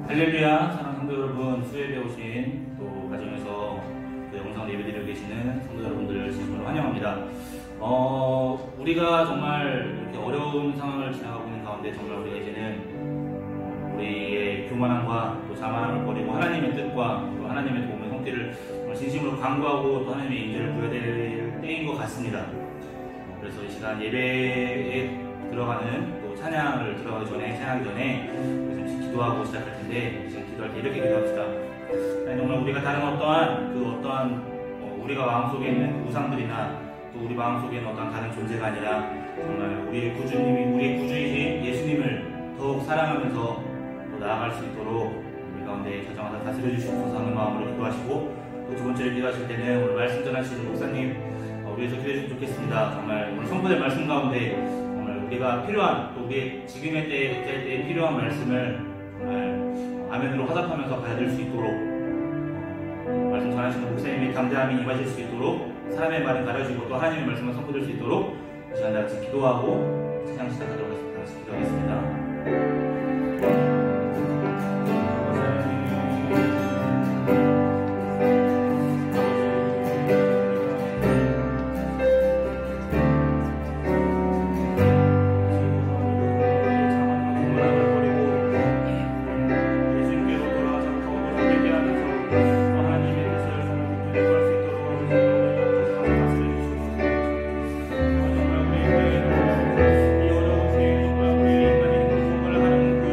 할렐루야, 사랑하는 성도 여러분, 수요일에 오신 또 가정에서 또 영상 예배드리고 계시는 성도 여러분들을 진심으로 환영합니다. 우리가 정말 이렇게 어려운 상황을 지나가고 있는 가운데 정말 우리가 이제는 우리의 교만함과 또 자만함을 버리고 하나님의 뜻과 또 하나님의 도움의 손길을 정말 진심으로 간구하고 또 하나님의 인재를 구해야 될 때인 것 같습니다. 그래서 이 시간 예배에 들어가는 또 찬양을 들어가기 전에, 찬양하기 전에 잠시 기도하고 시작할 텐데, 지금 기도할 때 이렇게 기도합시다. 정말 우리가 다른 어떠한 우리가 마음속에 있는 우상들이나 또 우리 마음속에 있는 어떠한 다른 존재가 아니라 정말 우리의 구주이신 예수님을 더욱 사랑하면서 또 나아갈 수 있도록 우리 가운데 가정하다 다스려 주시옵소서 하는 마음으로 기도하시고, 또 두 번째로 기도하실 때는 오늘 말씀 전하시는 목사님 위해서 기도해 주시면 좋겠습니다. 정말 오늘 선포될 말씀 가운데 정말 우리가 필요한, 또 우리의 지금의 때에 필요한 말씀을 정말 아멘으로 화답하면서 받을 수 있도록 말씀 전하시는 목사님의 담대함이 임하실 수 있도록, 사람의 말을 가려주고 또 하나님의 말씀을 선포될 수 있도록 이 시간 다 같이 기도하고 찬양 시작하도록 하겠습니다. 같이 기도하겠습니다. 이 어려운 기회에 정말 우리 인간이 무슨 걸 하는 그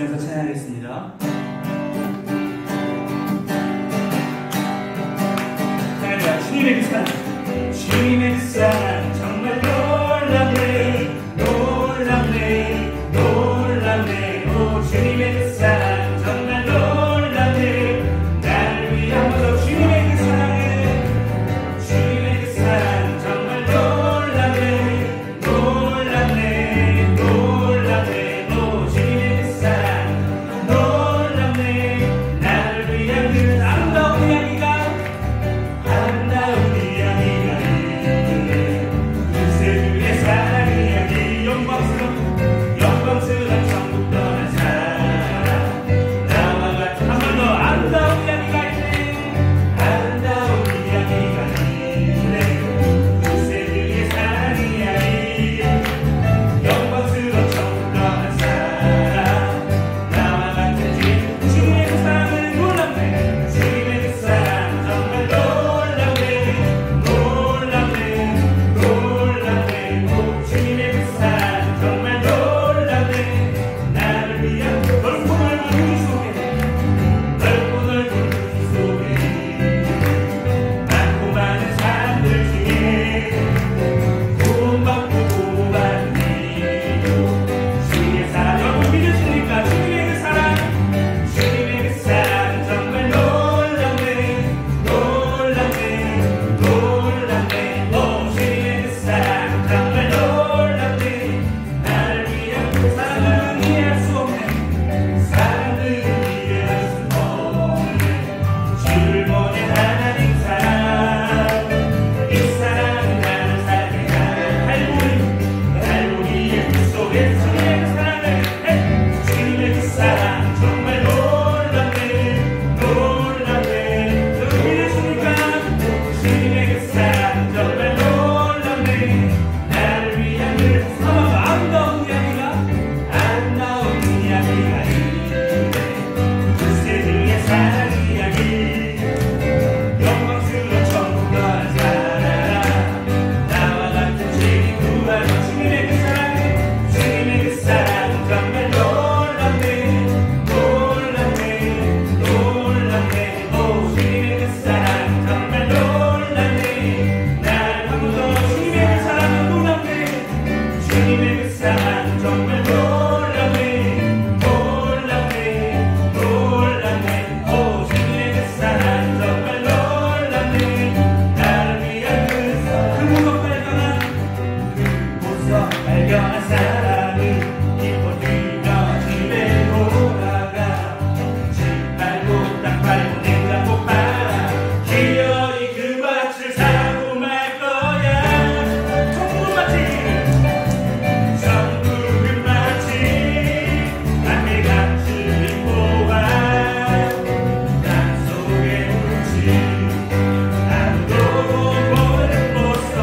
웃으면서 찬양하겠습니다. 주님의 그 사랑, 주님의 그 사랑 정말 놀랍네, 놀랍네, 놀랍네. 오 주님의 그 사랑 정말 놀랍네. 나를 위해 한 번 더 주님의 그 사랑을, 주님의 그 사랑 정말 놀랍네, 놀랍네, 놀랍네. 오 주님의 그 사랑 놀랍네. 나를 위한 그 아름다운 이야기가, 아름다운 이야기가, 그의 사랑 이야기, 영광스러운 천국 떠난 사랑, 나와 같은 한 번 더 아름다운 이야기가 있네, 아름다운 이야기가 있네. 그의 사랑 이야기, 영광스러운 천국 떠난 사랑, 나와 같은 주님의 그 사랑은 놀랍네, 주님의 그 사랑 정말 놀랍네, 놀랍네, 놀랍네. 오 주님의 그 사랑 정말 놀랍네. 나를 위한 넓고 넓은 우주 속에, 넓고 넓은 우주 속에, 많고 많은 사람들 중에 구원받고 구원받는 주님의 사랑, 여러분 믿으십니까? 주님의 그 사랑, 주님의 그 사랑 정말 놀랍네, 놀랍네, 놀랍네. 오 주님의 그 사랑 정말 놀랍네. 나를 위한 그 사랑은 이해할 수 없네, 사랑은 이해할 수 없네. 주를 보낸 하나님 사랑, 이 사랑은 나를 살게 하는 갈보리의 그 속에 주님의 그 사랑을, 주님의 그 사랑 정말 놀랍네, 놀랍네. 여러분 믿으십니까? 주님의 그 사랑 정말 놀랍네. 나를 위한 그 사랑 아름다운 이야기가, 아름다운 이야기가 있네. 그의 사랑 이야기, 영광스러운 천국 떠난 사랑, 나와 같은 죄인 구하는 주님의 그 사랑, 주님의 그 사랑 정말 놀랍네, 놀랍네, 놀랍네. 오 주님의 그 사랑 정말 놀랍네. 나를 한 번 더 주님의 그 사랑은 놀랍네, 주님의 그 사랑 정말 놀랍네, 놀랍네, 놀랍네. 오 주님의 그 사랑 정말 놀랍네. 나를 위한 그 무섭 발견한, 무섭 발견한 사랑을 기뻐 뛰며 집에 돌아가. 집 밟고 땅 밟고 냉장고 팔아 기어이 그 밭을 사고 말 거야. 천국은 마치, 천국은 마치 안개 같은 보아, 땅 속에 묻힌 아무도 모르는 모습.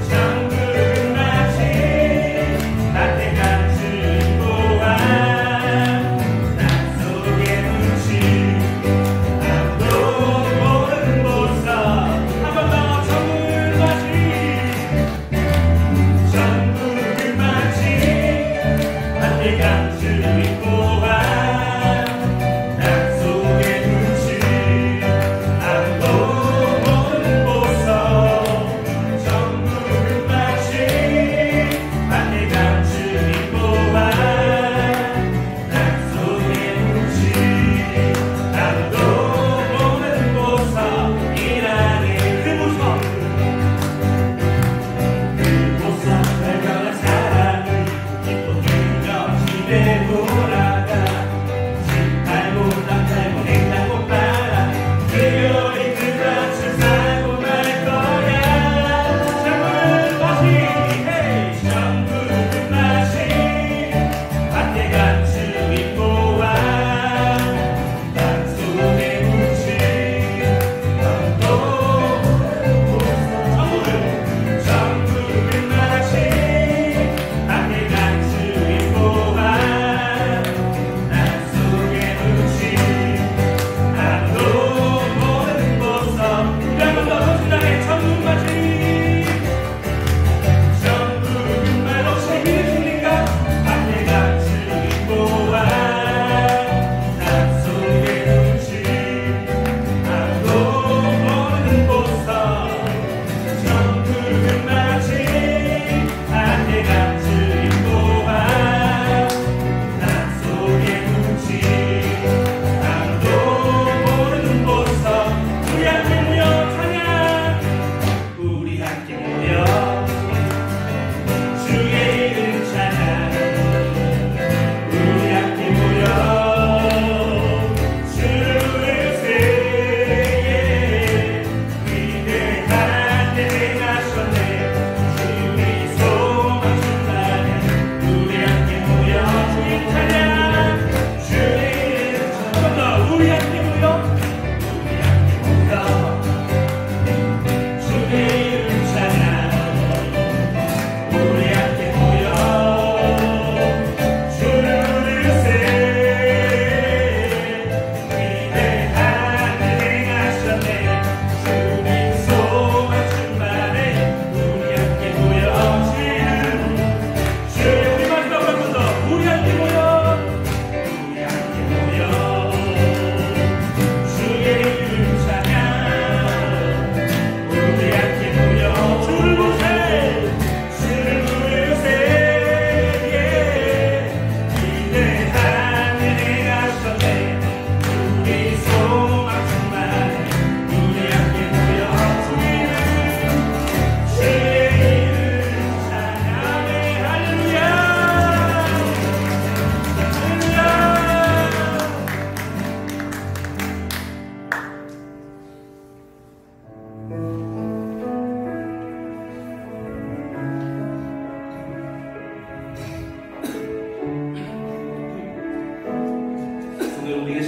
천국은 마치,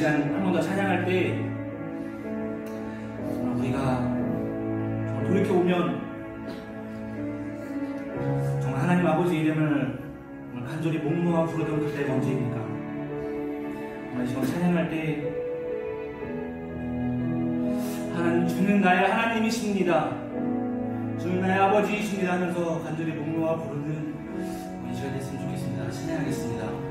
시간 한 번 더 찬양할 때 우리가 돌이켜보면 정말 하나님 아버지 이름을 간절히 목놓아 부르던 그때가 언제입니까? 정말 지금 찬양할 때 하나님, 주는 나의 하나님이십니다, 주는 나의 아버지이십니다 하면서 간절히 목놓아 부르는 이 시간 됐으면 좋겠습니다. 찬양하겠습니다.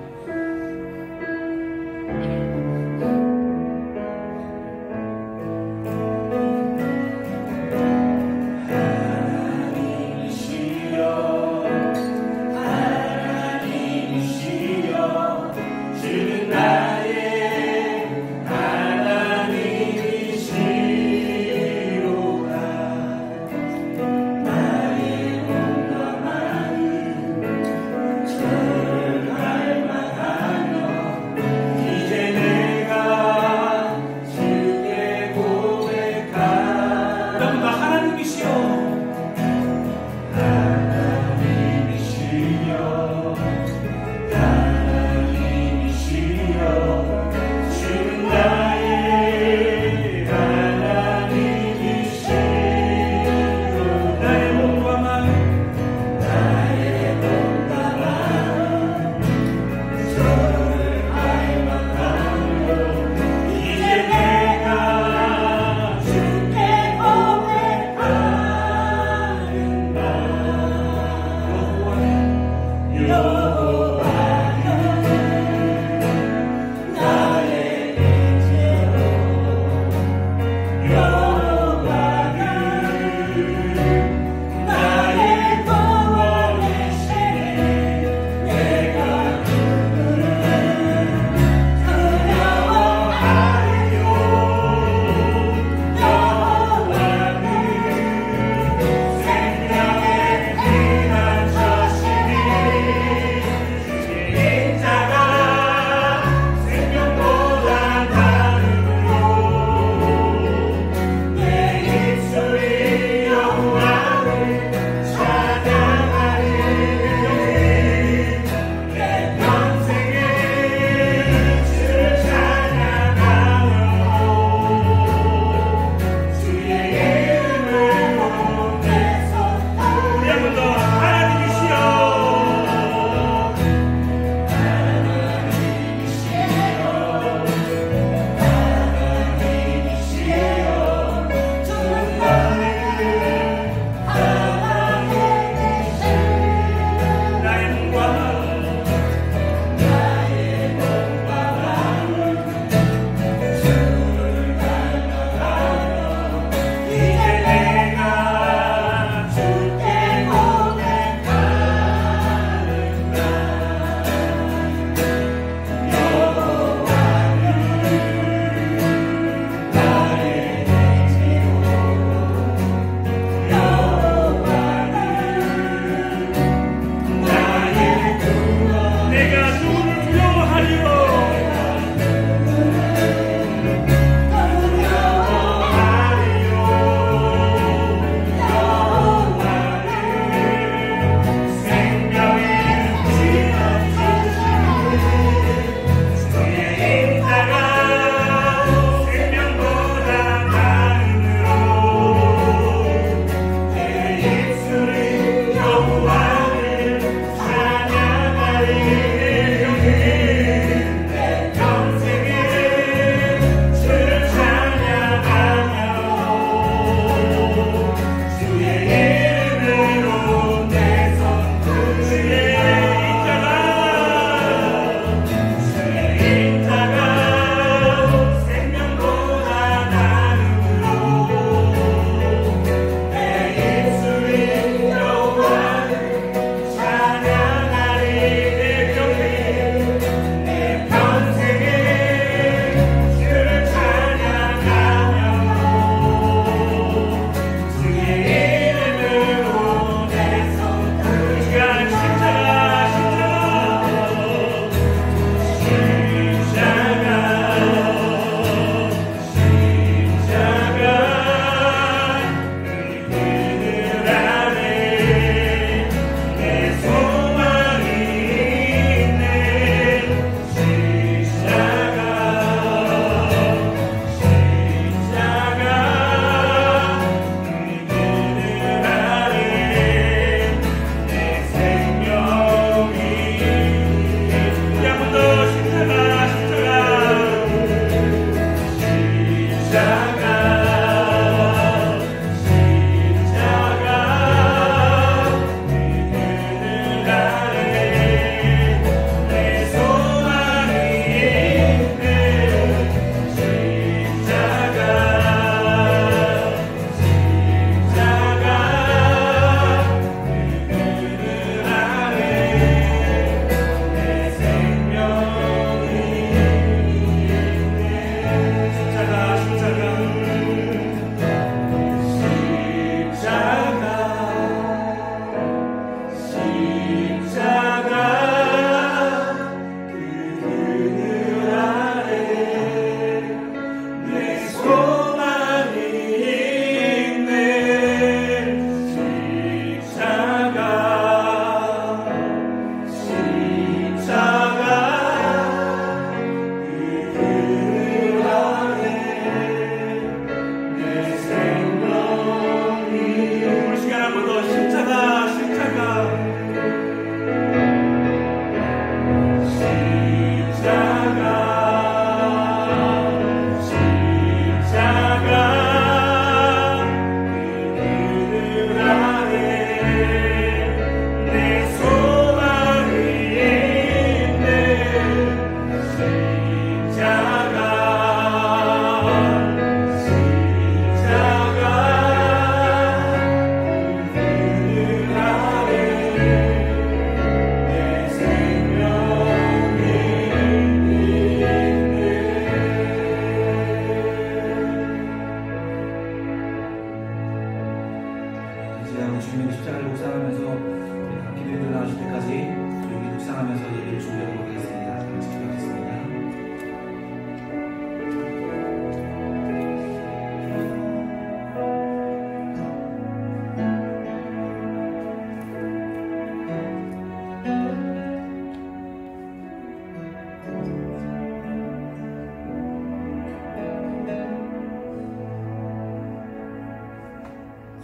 나오실 때까지 조용히 묵상하면서 예배를 준비하도록 하겠습니다. 잠시 기도하겠습니다.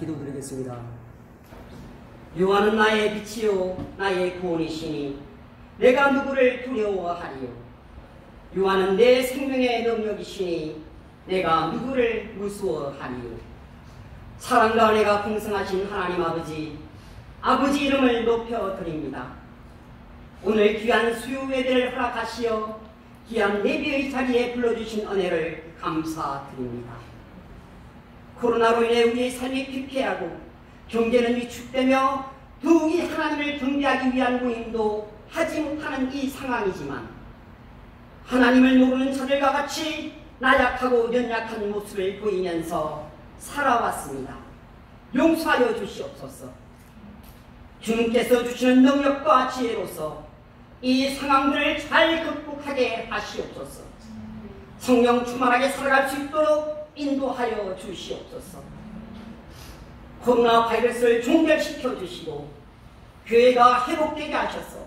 기도드리겠습니다. 여호와는 나의 빛이요 나의 구원이시니 내가 누구를 두려워하리요. 여호와는 내 생명의 능력이시니 내가 누구를 무서워하리요. 사랑과 은혜가 풍성하신 하나님 아버지 이름을 높여드립니다. 오늘 귀한 수요 예배를 허락하시어 귀한 예배의 자리에 불러주신 은혜를 감사드립니다. 코로나로 인해 우리의 삶이 피폐하고 경제는 위축되며 더욱이 하나님을 경배하기 위한 모임도 하지 못하는 이 상황이지만 하나님을 모르는 저들과 같이 나약하고 연약한 모습을 보이면서 살아왔습니다. 용서하여 주시옵소서. 주님께서 주시는 능력과 지혜로서 이 상황들을 잘 극복하게 하시옵소서. 성령 충만하게 살아갈 수 있도록 인도하여 주시옵소서. 코로나 바이러스를 종결시켜 주시고 교회가 회복되게 하셔서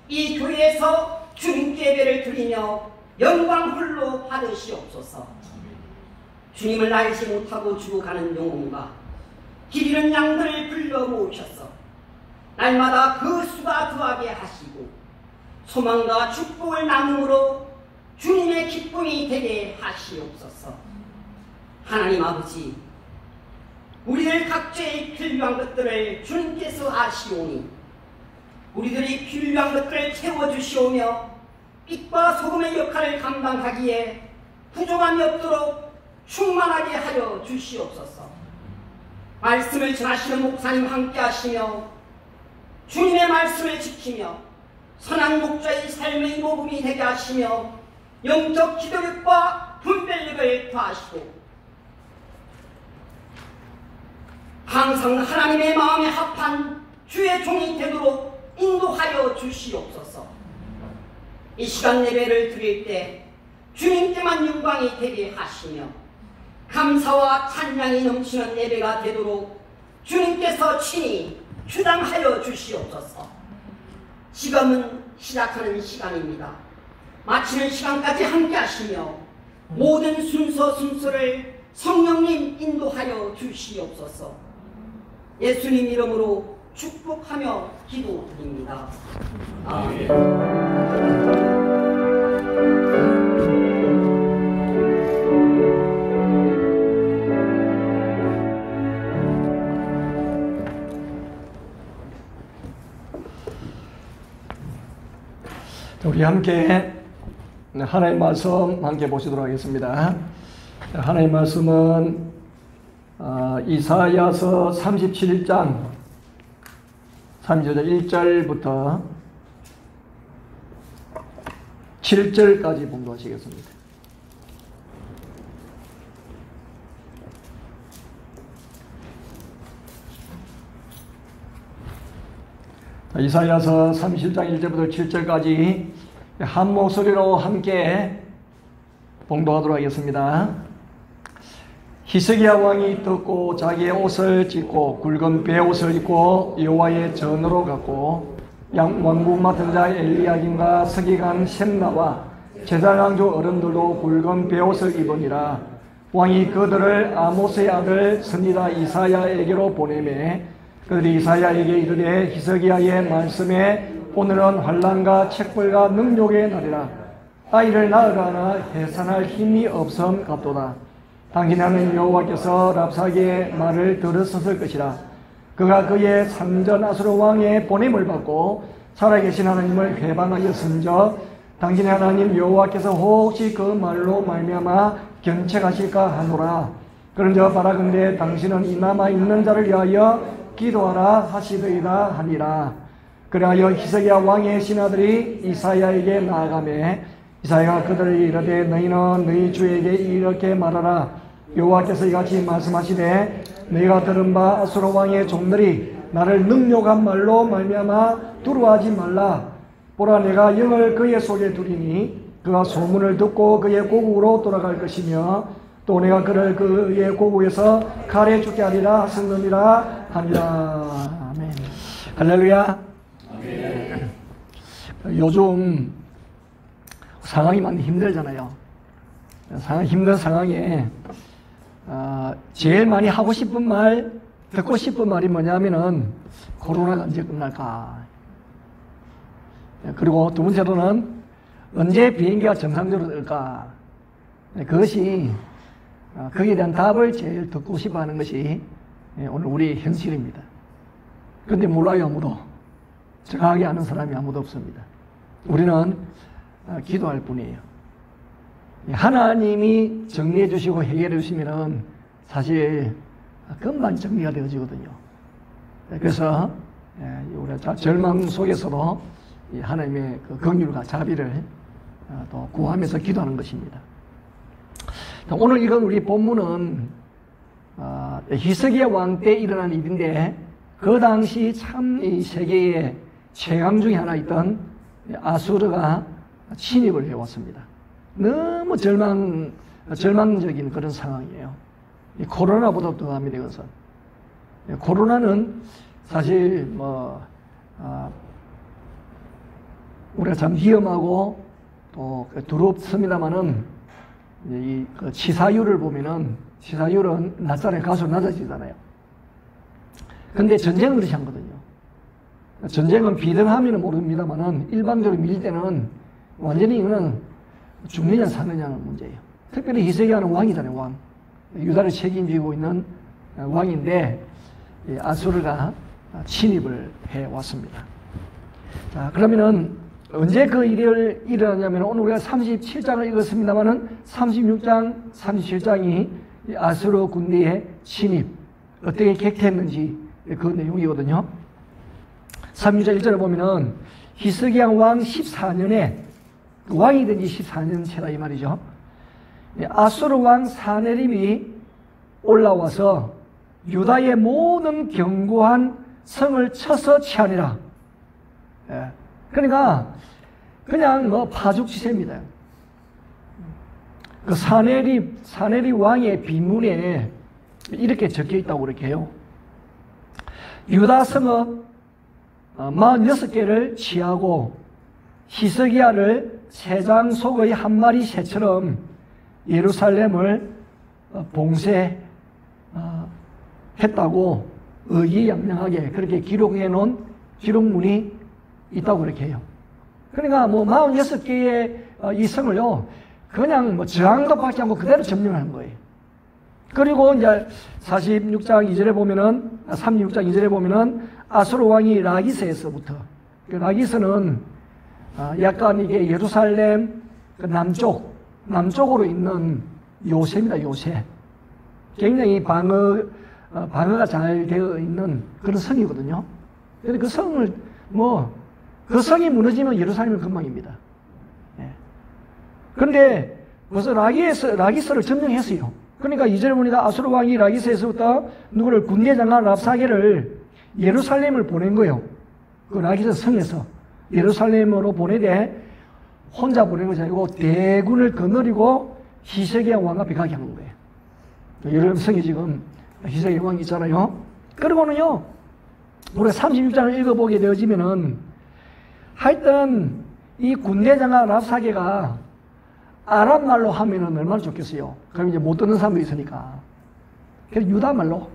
이 교회에서 주님께 예배를 드리며 영광 홀로 받으시옵소서. 주님을 알지 못하고 죽어가는 영혼과 길 잃은 양들을 불러 모으셔서 날마다 그 수가 더하게 하시고 소망과 축복을 나눔으로 주님의 기쁨이 되게 하시옵소서. 하나님 아버지, 우리들 각자의 필요한 것들을 주님께서 아시오니 우리들이 필요한 것들을 채워주시오며 빛과 소금의 역할을 감당하기에 부족함이 없도록 충만하게 하여 주시옵소서. 말씀을 전하시는 목사님 함께 하시며 주님의 말씀을 지키며 선한 목자의 삶의 모범이 되게 하시며 영적 기도력과 분별력을 더하시고 항상 하나님의 마음에 합한 주의 종이 되도록 인도하여 주시옵소서. 이 시간 예배를 드릴 때 주님께만 영광이 되게 하시며 감사와 찬양이 넘치는 예배가 되도록 주님께서 친히 주당하여 주시옵소서. 지금은 시작하는 시간입니다. 마치는 시간까지 함께 하시며 모든 순서를 성령님 인도하여 주시옵소서. 예수님 이름으로 축복하며 기도드립니다. 아멘. 우리 함께 하나님의 말씀 함께 보시도록 하겠습니다. 하나님의 말씀은 이사야서 37장 1절부터 7절까지 봉독하시겠습니다. 이사야서 37장 1절부터 7절까지 한 목소리로 함께 봉독하도록 하겠습니다. 히스기야 왕이 듣고 자기의 옷을 찢고 굵은 베옷을 입고 여호와의 전으로 갔고 왕궁 맡은 자 엘리야김과 서기관 셈나와 제사장조 어른들도 굵은 베옷을 입으니라. 왕이 그들을 아모스의 아들 선지자 이사야에게로 보내매 그들이 이사야에게 이르되 히스기야의 말씀에 오늘은 환난과 책벌과 능욕의 날이라. 아이를 낳으라나 해산할 힘이 없음 같도다. 당신은 여호와께서 랍사기의 말을 들으셨을 것이라. 그가 그의 산전 아수르 왕의 보냄을 받고 살아계신 하나님을 회방하였은저 당신의 하나님 여호와께서 혹시 그 말로 말미암아 견책하실까 하노라. 그런저 바라건대 당신은 이 남아있는 자를 위하여 기도하라 하시더이다 하니라. 그리하여 히스기야 왕의 신하들이 이사야에게 나아가매 이사야가 그들을 이르되 너희는 너희 주에게 이렇게 말하라. 여호와께서 이같이 말씀하시되 너희가 들은 바 아수르 왕의 종들이 나를 능욕한 말로 말미암아 두려워하지 말라. 보라 내가 영을 그의 속에 두리니 그가 소문을 듣고 그의 고국으로 돌아갈 것이며 또 내가 그를 그의 고국에서 칼에 죽게 하리라 하셨느니라 하니라. 아멘. 할렐루야. 아멘. 요즘 상황이 많이 힘들잖아요. 힘든 상황에 제일 많이 하고 싶은 말, 듣고 싶은 말이 뭐냐면은 코로나가 언제 끝날까? 그리고 두 번째로는 언제 비행기가 정상적으로 뜰까? 그것이 거기에 대한 답을 제일 듣고 싶어 하는 것이 오늘 우리 현실입니다. 그런데 몰라요, 아무도. 정확하게 아는 사람이 아무도 없습니다. 우리는 기도할 뿐이에요. 하나님이 정리해 주시고 해결해 주시면은 사실 금방 정리가 되어지거든요. 그래서 우리가 절망 속에서도 하나님의 그 긍휼과 자비를 또 구하면서 기도하는 것입니다. 오늘 이건 우리 본문은 히스기야 왕 때 일어난 일인데 그 당시 참 이 세계의 최강 중에 하나 있던 아수르가 침입을 해왔습니다. 너무 절망적인 그런 상황이에요. 코로나보다 더합니다. 이것은 코로나는 사실 우리가 참 위험하고 또 두렵습니다만은 이 치사율을 보면은 치사율은 낮잖아요. 가수 낮아지잖아요. 근데 전쟁은 그렇지 않거든요. 전쟁은 비등하면 모릅니다만은 일반적으로 밀 때는 완전히 이거는 죽느냐 사느냐는 문제예요. 특별히 히스기야는 왕이잖아요. 왕. 유다를 책임지고 있는 왕인데 아수르가 침입을 해왔습니다. 자, 그러면은 언제 그 일이 일어나냐면 오늘 우리가 37장을 읽었습니다만은 36장, 37장이 아수르 군대의 침입 어떻게 객퇴했는지 그 내용이거든요. 36장 1절에 보면은 히스기야 왕 14년에 왕이 된 지 14년 채다 이 말이죠. 아수르 왕 사네립이 올라와서 유다의 모든 견고한 성을 쳐서 취하니라. 그러니까 그냥 파죽지세입니다. 그 사네립 왕의 비문에 이렇게 적혀 있다고 그렇게 해요. 유다 성읍 46개를 취하고 히스기야를 새장 속의 한 마리 새처럼 예루살렘을 봉쇄했다고 의기양양하게 그렇게 기록해 놓은 기록문이 있다고 그렇게 해요. 그러니까 46개의 이 성을요, 그냥 저항도 받지 않고 그대로 점령하는 거예요. 그리고 이제 46장 2절에 보면은, 36장 2절에 보면은 아수르 왕이 라기스에서부터, 라기스는 약간 이게 예루살렘 그 남쪽으로 있는 요새입니다, 요새. 굉장히 방어가 잘 되어 있는 그런 성이거든요. 그래서 그 성을, 그 성이 무너지면 예루살렘은 금방입니다. 그런데 벌써 라기스를 점령했어요. 그러니까 2절에 보니까 아수르 왕이 라기스에서부터 누구를 군대장관 랍사게를 예루살렘을 보낸 거예요. 그 라기스 성에서 예루살렘으로 보내되 혼자 보낸 것이 아니고 대군을 거느리고 히스기야 왕 앞에 가게 하는 거예요. 예루살렘 성이 지금 히스기야 왕이 있잖아요. 그리고는요, 우리가 36장을 읽어보게 되어지면은 하여튼 이 군대장관 랍사게가 아람 말로 하면은 얼마나 좋겠어요. 그럼 이제 못 듣는 사람도 있으니까. 그래서 유다 말로.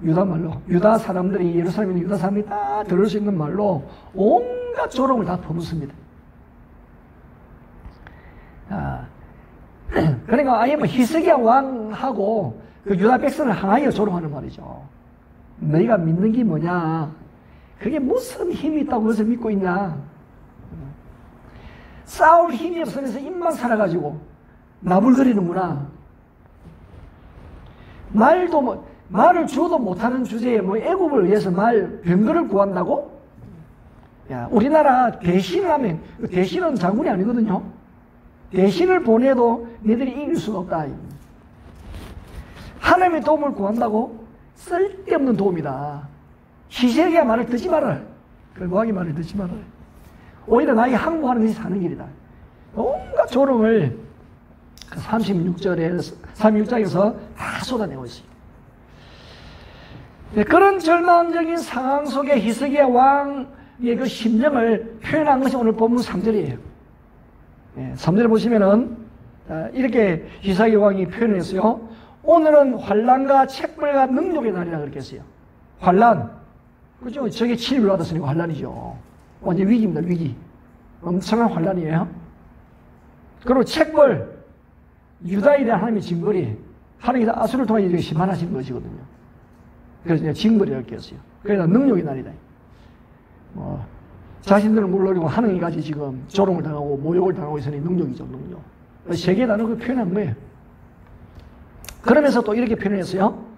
유다 사람들이, 예루살렘에 있는 유다 사람들이 다 들을 수 있는 말로 온갖 조롱을 다 퍼붓습니다. 그러니까 아예 히스기야 왕하고 그 유다 백성을 하나에 조롱하는 말이죠. 너희가 믿는 게 뭐냐? 그게 무슨 힘이 있다고 그래서 믿고 있냐? 싸울 힘이 없으면서 입만 살아가지고 나불거리는구나. 말을 주어도 못하는 주제에 애국을 위해서 병거를 구한다고? 야, 우리나라 대신을 하면, 대신은 장군이 아니거든요. 대신을 보내도 너희들이 이길 수가 없다. 하나님의 도움을 구한다고? 쓸데없는 도움이다. 희생의 말을 듣지 말아라. 그 모하기 말을 듣지 말아라. 오히려 나에게 항복하는 것이 사는 길이다. 온갖 조롱을 36장에서 다 쏟아내고 있어요. 네, 그런 절망적인 상황 속에 히스기야 왕의 그 심정을 표현한 것이 오늘 본문 3절이에요. 네, 3절에 보시면은 이렇게 히스기야 왕이 표현했어요. 오늘은 환난과 책벌과 능력의 날이라 그렇게 했어요. 환난, 그죠? 저게 침입을 받았으니까 환난이죠. 완전 위기입니다, 위기. 엄청난 환난이에요. 그리고 책벌, 유다에 대한 하나님의 징벌이 하나님께서 아수를 통해 이렇게 심판하신 것이거든요. 그래서 이제 징벌이라고 이렇게 했어요. 그래서 능력의 날이다. 자신들을 물러리고 하느님까지 지금 조롱을 당하고 모욕을 당하고 있으니 능력이죠, 능력. 세계 단어를 표현한 거예요. 그러면서 또 이렇게 표현했어요.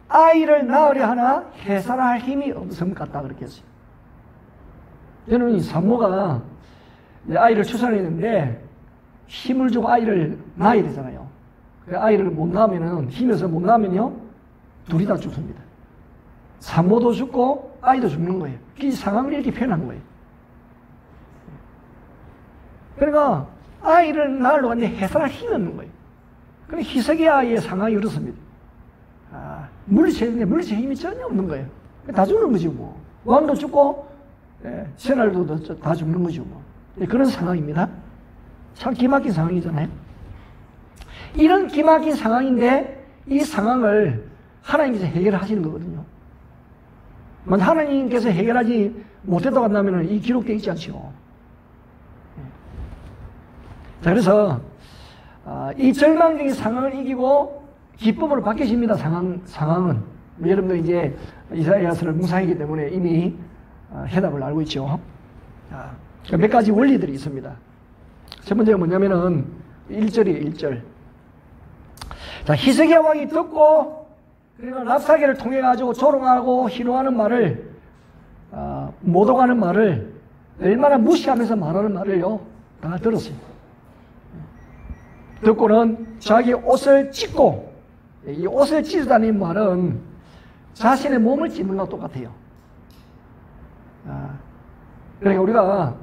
아이를 낳으려 하나 해산할 힘이 없음 같다 그렇게 했어요. 저는 이 산모가 아이를 출산했는데 힘을 주고 아이를 낳아야 되잖아요. 아이를 못 낳으면은 힘이 없어서 못 낳으면요 둘이 다 죽습니다. 산모도 죽고 아이도 죽는 거예요. 이 상황을 이렇게 표현한 거예요. 그러니까 아이를 낳으려고 하는데 해산할 힘이 없는 거예요. 그러니까 히스기야의 상황이 그렇습니다. 물리치는데 물리칠 힘이 전혀 없는 거예요. 다 죽는 거지 뭐. 왕도 죽고 세날도 다 죽는 거죠 뭐. 그런 상황입니다. 참 기막힌 상황이잖아요. 이런 기막힌 상황인데 이 상황을 하나님께서 해결하시는 거거든요. 만약 하나님께서 해결하지 못했다고 한다면 이 기록되어 있지 않죠. 자, 그래서 이 절망적인 상황을 이기고 기쁨으로 바뀌십니다. 상황은. 여러분들 이제 이사야서를 묵상했기 때문에 이미 해답을 알고 있죠. 몇 가지 원리들이 있습니다. 첫 번째가 뭐냐면은 1절이에요, 1절. 자, 히스기야 왕이 듣고 그리고 랍사게를 통해 가지고 조롱하고 희롱하는 말을 모독하는 말을 얼마나 무시하면서 말하는 말을요 다 들었어요. 듣고는 자기 옷을 찢고, 이 옷을 찢다는 말은 자신의 몸을 찢는 것과 똑같아요. 그러니까 우리가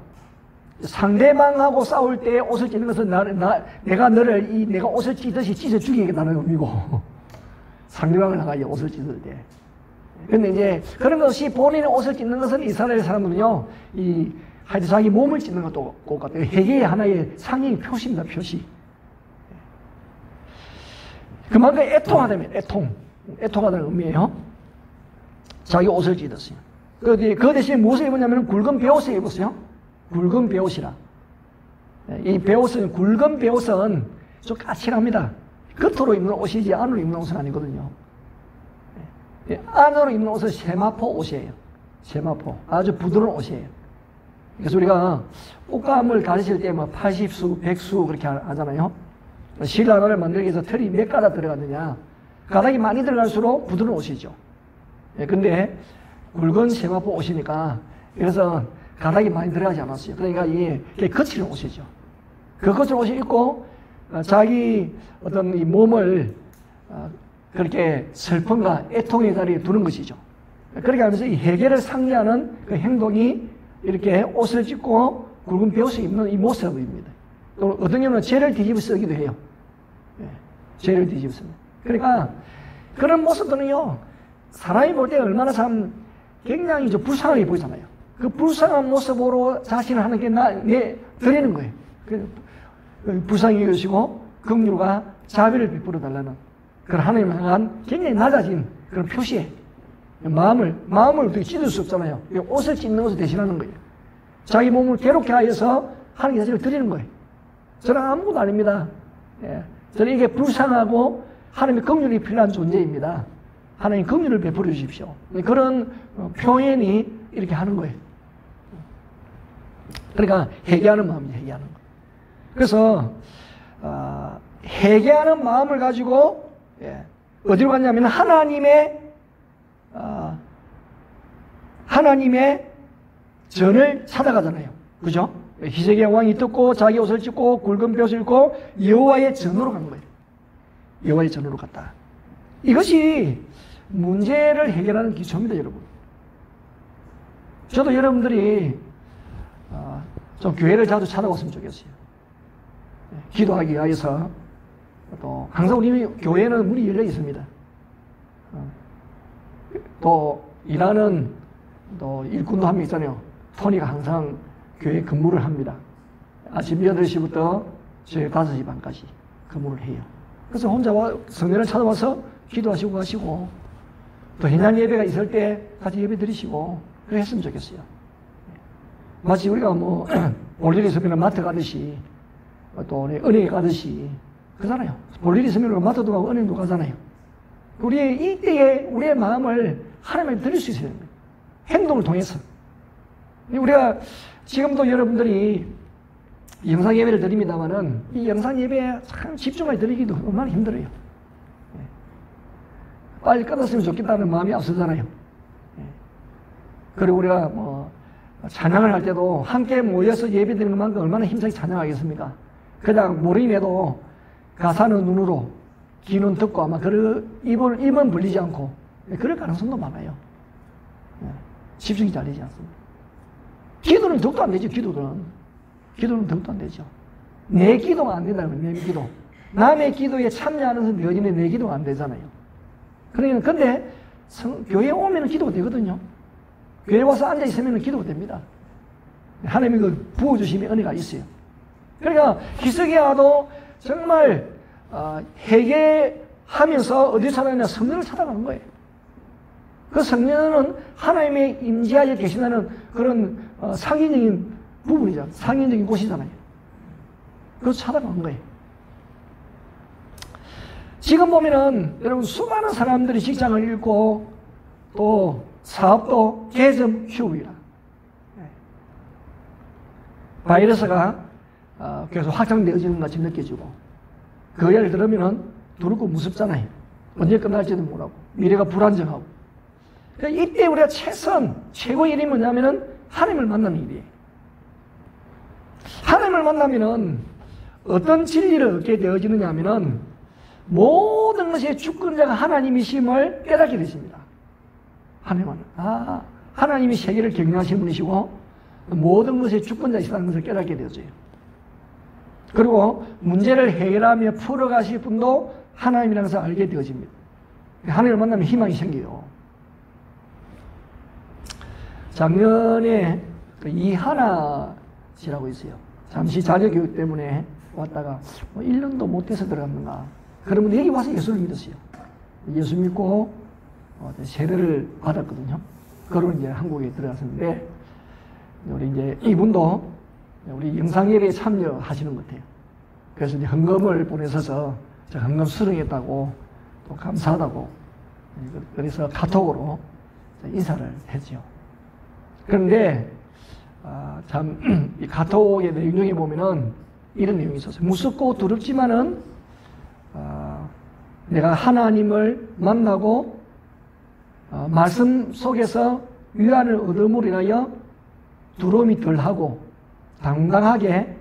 상대방하고 싸울 때 옷을 찢는 것은 내가 너를 내가 옷을 찢듯이 찢어 죽이겠다는 의미고, 상대방을 나가야 옷을 찢을 때. 근데 이제 그런 것이 본인의 옷을 찢는 것은 이스라엘 사람들은요, 하여튼 자기 몸을 찢는 것도 똑같아요. 회개의 하나의 상징 표시입니다, 표시. 그만큼 애통하다면, 애통하다는 의미예요. 자기 옷을 찢었어요. 그 대신에 무엇을 입었냐면 굵은 베옷을 입었어요. 굵은 베옷이라. 이 베옷은, 굵은 베옷은 좀 까칠합니다. 겉으로 입는 옷이지 안으로 입는 옷은 아니거든요. 안으로 입는 옷은 세마포 옷이에요. 세마포. 아주 부드러운 옷이에요. 그래서 우리가 옷감을 가르칠 때 80수, 100수 그렇게 하잖아요. 신랑을 만들기 위해서 털이 몇 가닥 들어갔느냐. 가닥이 많이 들어갈수록 부드러운 옷이죠. 근데 굵은 세마포 옷이니까 그래서 가닥이 많이 들어가지 않았어요. 그러니까 이게 거칠은 옷이죠. 그 거칠은 옷을 입고 자기 어떤 이 몸을 그렇게 슬픔과 애통의 자리에 두는 것이죠. 그렇게 하면서 이 해결을 상기하는 그 행동이 이렇게 옷을 찢고 굵은 베옷을 입는 이 모습입니다. 또 어떤 경우는 죄를 뒤집어 쓰기도 해요. 죄를 뒤집어 씁니다. 그러니까 그런 모습들은요, 사람이 볼 때 얼마나 참 굉장히 좀 불쌍하게 보이잖아요. 그 불쌍한 모습으로 자신을 하나님께 드리는 거예요. 불쌍히 여기시고 긍휼과 자비를 베풀어 달라는 그런 하나님을 향한 굉장히 낮아진 그런 표시에 마음을 어떻게 찢을 수 없잖아요. 옷을 찢는 것을 대신하는 거예요. 자기 몸을 괴롭게 하여서 하나님 자신을 드리는 거예요. 저는 아무것도 아닙니다. 저는 이게 불쌍하고 하나님의 긍휼이 필요한 존재입니다. 하나님 긍휼을 베풀어 주십시오. 그런 표현이 이렇게 하는 거예요. 그러니까 회개하는 마음이죠. 회개하는 거. 그래서 회개하는 마음을 가지고 어디로 갔냐면 하나님의 전을 찾아가잖아요. 그죠? 히스기야 왕이 듣고 자기 옷을 찢고 굵은 벼슬을 입고 여호와의 전으로 간 거예요. 여호와의 전으로 갔다. 이것이 문제를 해결하는 기초입니다, 여러분. 저도 여러분들이 좀 교회를 자주 찾아왔으면 좋겠어요. 기도하기 위해서. 또 항상 우리 교회는 문이 열려 있습니다. 또 일하는 또 일꾼도 한 명 있잖아요. 토니가 항상 교회에 근무를 합니다. 아침 8시부터 저녁 5시 반까지 근무를 해요. 그래서 혼자 성전을 찾아와서 기도하시고 가시고, 또 현장 예배가 있을 때 같이 예배 드리시고, 그렇게 했으면 좋겠어요. 마치 우리가 뭐 볼일 있으면 마트 가듯이, 또 은행에 가듯이 그러잖아요. 볼일 있으면 마트도 가고 은행도 가잖아요. 우리의 이때에 우리의 마음을 하나님께 드릴 수 있어야 됩니다. 행동을 통해서. 우리가 지금도 여러분들이 영상 예배를 드립니다만은 이 영상 예배에 참 집중하게 드리기도 얼마나 힘들어요. 빨리 끝났으면 좋겠다는 마음이 앞서잖아요. 그리고 우리가 뭐 찬양을 할 때도 함께 모여서 예배 드리는 것만큼 얼마나 힘차게 찬양하겠습니까? 그냥 모르인해도 가사는 눈으로, 귀는 듣고 아마 입은 벌리지 않고 그럴 가능성도 많아요. 집중이 잘 되지 않습니다. 기도는 더욱도 안 되죠. 기도는 더욱도 안 되죠. 내 기도가 안 된다면 내 기도. 남의 기도에 참여하면서 내어지는 내 기도가 안 되잖아요. 그러니까 근데 교회에 오면 기도가 되거든요. 교회에 와서 앉아 있으면 기도가 됩니다. 하나님이 그 부어주심의 은혜가 있어요. 그러니까 히스기야도 정말 회개하면서 어디 찾아가냐? 성전을 찾아가는 거예요. 그 성전은 하나님의 임재하에 계신다는 그런 상인적인 부분이잖아요. 상인적인 곳이잖아요. 그래서 찾아간 거예요. 지금 보면은 여러분 수많은 사람들이 직장을 잃고 또 사업도 개점 휴업이라. 바이러스가 계속 확장되어지는 것 같이 느껴지고, 그 예를 들으면은 두렵고 무섭잖아요. 언제 끝날지도 모르고 미래가 불안정하고. 그러니까 이때 우리가 최고의 일이 뭐냐면은 하나님을 만나는 일이에요. 하나님을 만나면은 어떤 진리를 얻게 되어지느냐 하면은 모든 것의 주권자가 하나님이심을 깨닫게 되십니다. 하나님은 하나님이 세계를 경영하시는 분이시고 모든 것의 주권자이시다는 것을 깨닫게 되어져요. 그리고 문제를 해결하며 풀어가실 분도 하나님이라는 것을 알게 되어집니다. 하나님을 만나면 희망이 생겨요. 작년에 이하나 씨라고 있어요. 잠시 자녀교육 때문에 왔다가 1년도 못해서 들어갔는가. 그러면 여기 와서 예수를 믿었어요. 예수 믿고 세례를 받았거든요. 그러고 이제 한국에 들어갔었는데, 우리 이제 이분도 우리 영상예배에 참여하시는 것 같아요. 그래서 이제 헌금을 보내셔서 제가 헌금 수령했다고 또 감사하다고, 그래서 카톡으로 인사를 했죠. 그런데 참 이 카톡의 내용 중에 보면은 이런 내용이 있었어요. 무섭고 두렵지만은 내가 하나님을 만나고 말씀 속에서 위안을 얻음으로 인하여 두려움이 덜하고 당당하게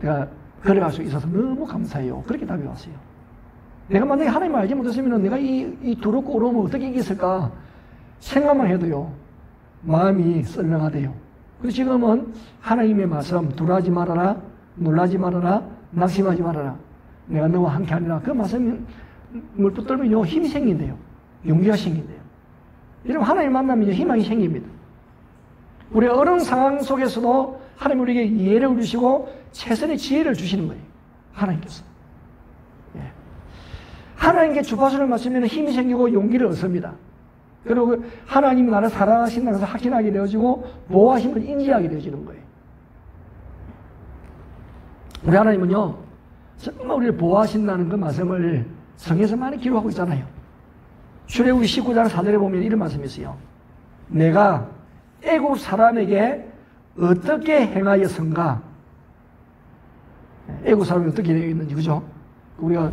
내가 걸어갈 수 있어서 너무 감사해요. 그렇게 답이 왔어요. 내가 만약에 하나님을 알지 못했으면 내가 이 두렵고 어려움을 어떻게 이겼을까 생각만 해도요 마음이 썰렁하대요. 그래서 지금은 하나님의 말씀, 두려워하지 말아라, 놀라지 말아라, 낙심하지 말아라, 내가 너와 함께하리라, 그 말씀을 붙들면 힘이 생긴대요. 용기가 생긴대요. 여러분 하나님 만나면 희망이 생깁니다. 우리 어려운 상황 속에서도 하나님 우리에게 이해를 주시고 최선의 지혜를 주시는 거예요. 하나님께서. 하나님께 주파수를 맞추면 힘이 생기고 용기를 얻습니다. 그리고 하나님 나를 사랑하신다는 것을 확신하게 되어지고 보호하심을 인지하게 되어지는 거예요. 우리 하나님은요 정말 우리를 보호하신다는 그 말씀을 성에서 많이 기록하고 있잖아요. 출애굽기 19장 4절에 보면 이런 말씀이 있어요. 내가 애굽 사람에게 어떻게 행하였은가. 애굽 사람이 어떻게 행했는지, 그죠? 우리가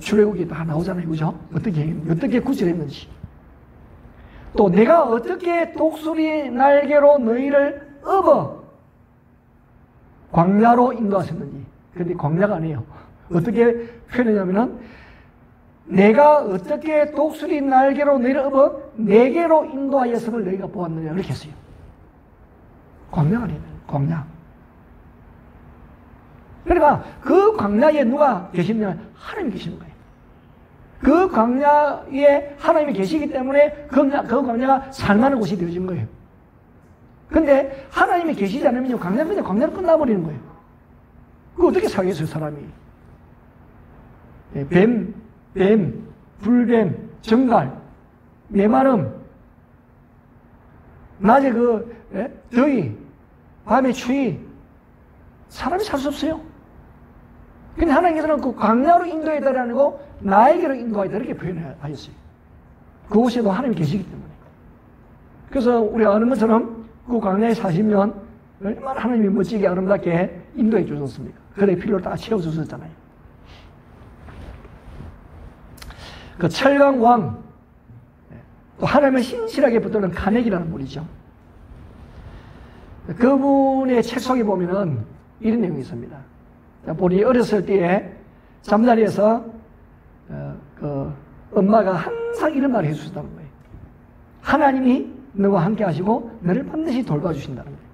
출애굽기 다 나오잖아요, 그죠? 어떻게 구출했는지. 또 내가 어떻게 독수리 날개로 너희를 업어 광야로 인도하셨는지. 근데 광야가 아니에요. 어떻게 표현하냐면은 내가 어떻게 독수리 날개로 내려업어 내게로 인도하였음을 너희가 보았느냐 이렇게 했어요. 광야 아니에요. 광야. 그러니까 그 광야에 누가 계시느냐? 하나님이 계시는 거예요. 그 광야에 하나님이 계시기 때문에 그 광야가 살만한 곳이 되어진 거예요. 근데 하나님이 계시지 않으면 광야는 끝나버리는 거예요. 그거 어떻게 살겠어요, 사람이? 뱀, 불뱀, 정갈, 메마름, 낮에 더위, 밤에 추위, 사람이 살 수 없어요. 근데 하나님께서는 그 광야로 인도해달라고 나에게로 인도하였다 이렇게 표현하였어요. 그곳에도 하나님이 계시기 때문에. 그래서 우리가 아는 것처럼 그 광야에 사시면 얼마나 하나님이 멋지게 아름답게 인도해 주셨습니까? 그래 필요를 다 채워주셨잖아요. 그 철강왕, 또 하나님을 신실하게 붙드는 가넥이라는 분이죠. 그분의 책 속에 보면은 이런 내용이 있습니다. 본인이 어렸을 때에 잠자리에서 엄마가 항상 이런 말을 해주셨다는 거예요. 하나님이 너와 함께 하시고 너를 반드시 돌봐주신다는 거예요.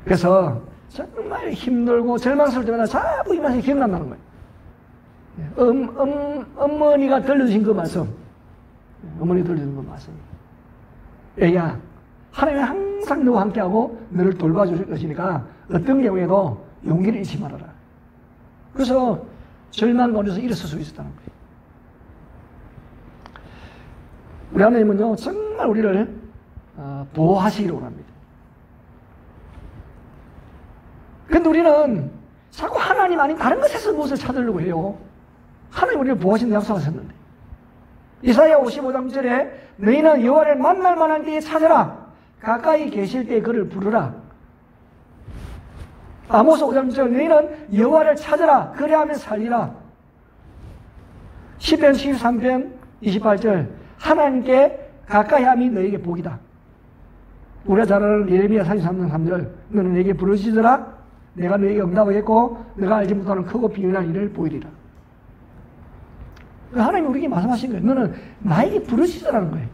그래서 정말 힘들고 절망스러울 때마다 자꾸 이 말씀이 기억난다는 거예요. 어머니가 들려주신 그 말씀. 어머니가 들려주신 그 말씀. 애야, 하나님이 항상 너와 함께하고 너를 돌봐줄 것이니까 어떤 경우에도 용기를 잃지 말아라. 그래서 절망 가운데서 일어설 수 있었다는 거예요. 우리 하나님은요, 정말 우리를 보호하시기를 원합니다. 그런데 우리는 자꾸 하나님 아닌 다른 것에서 무엇을 찾으려고 해요. 하나님 우리를 보호하신다고 약속하셨는데. 이사야 55장 1절에 너희는 여호와를 만날 만한 때에 찾아라. 가까이 계실 때 그를 부르라. 아모스 5장 1절 너희는 여호와를 찾아라. 그래야하면 살리라. 시편 13편 28절 하나님께 가까이 함이 너에게 복이다. 우리가 잘 아는 예레미야 43장 3절 너는 내게 부르시더라. 내가 너에게 응답하겠고 내가 알지 못하는 크고 비밀한 일을 보이리라. 하나님이 우리에게 말씀하신 거예요. 너는 나에게 부르시더라는 거예요.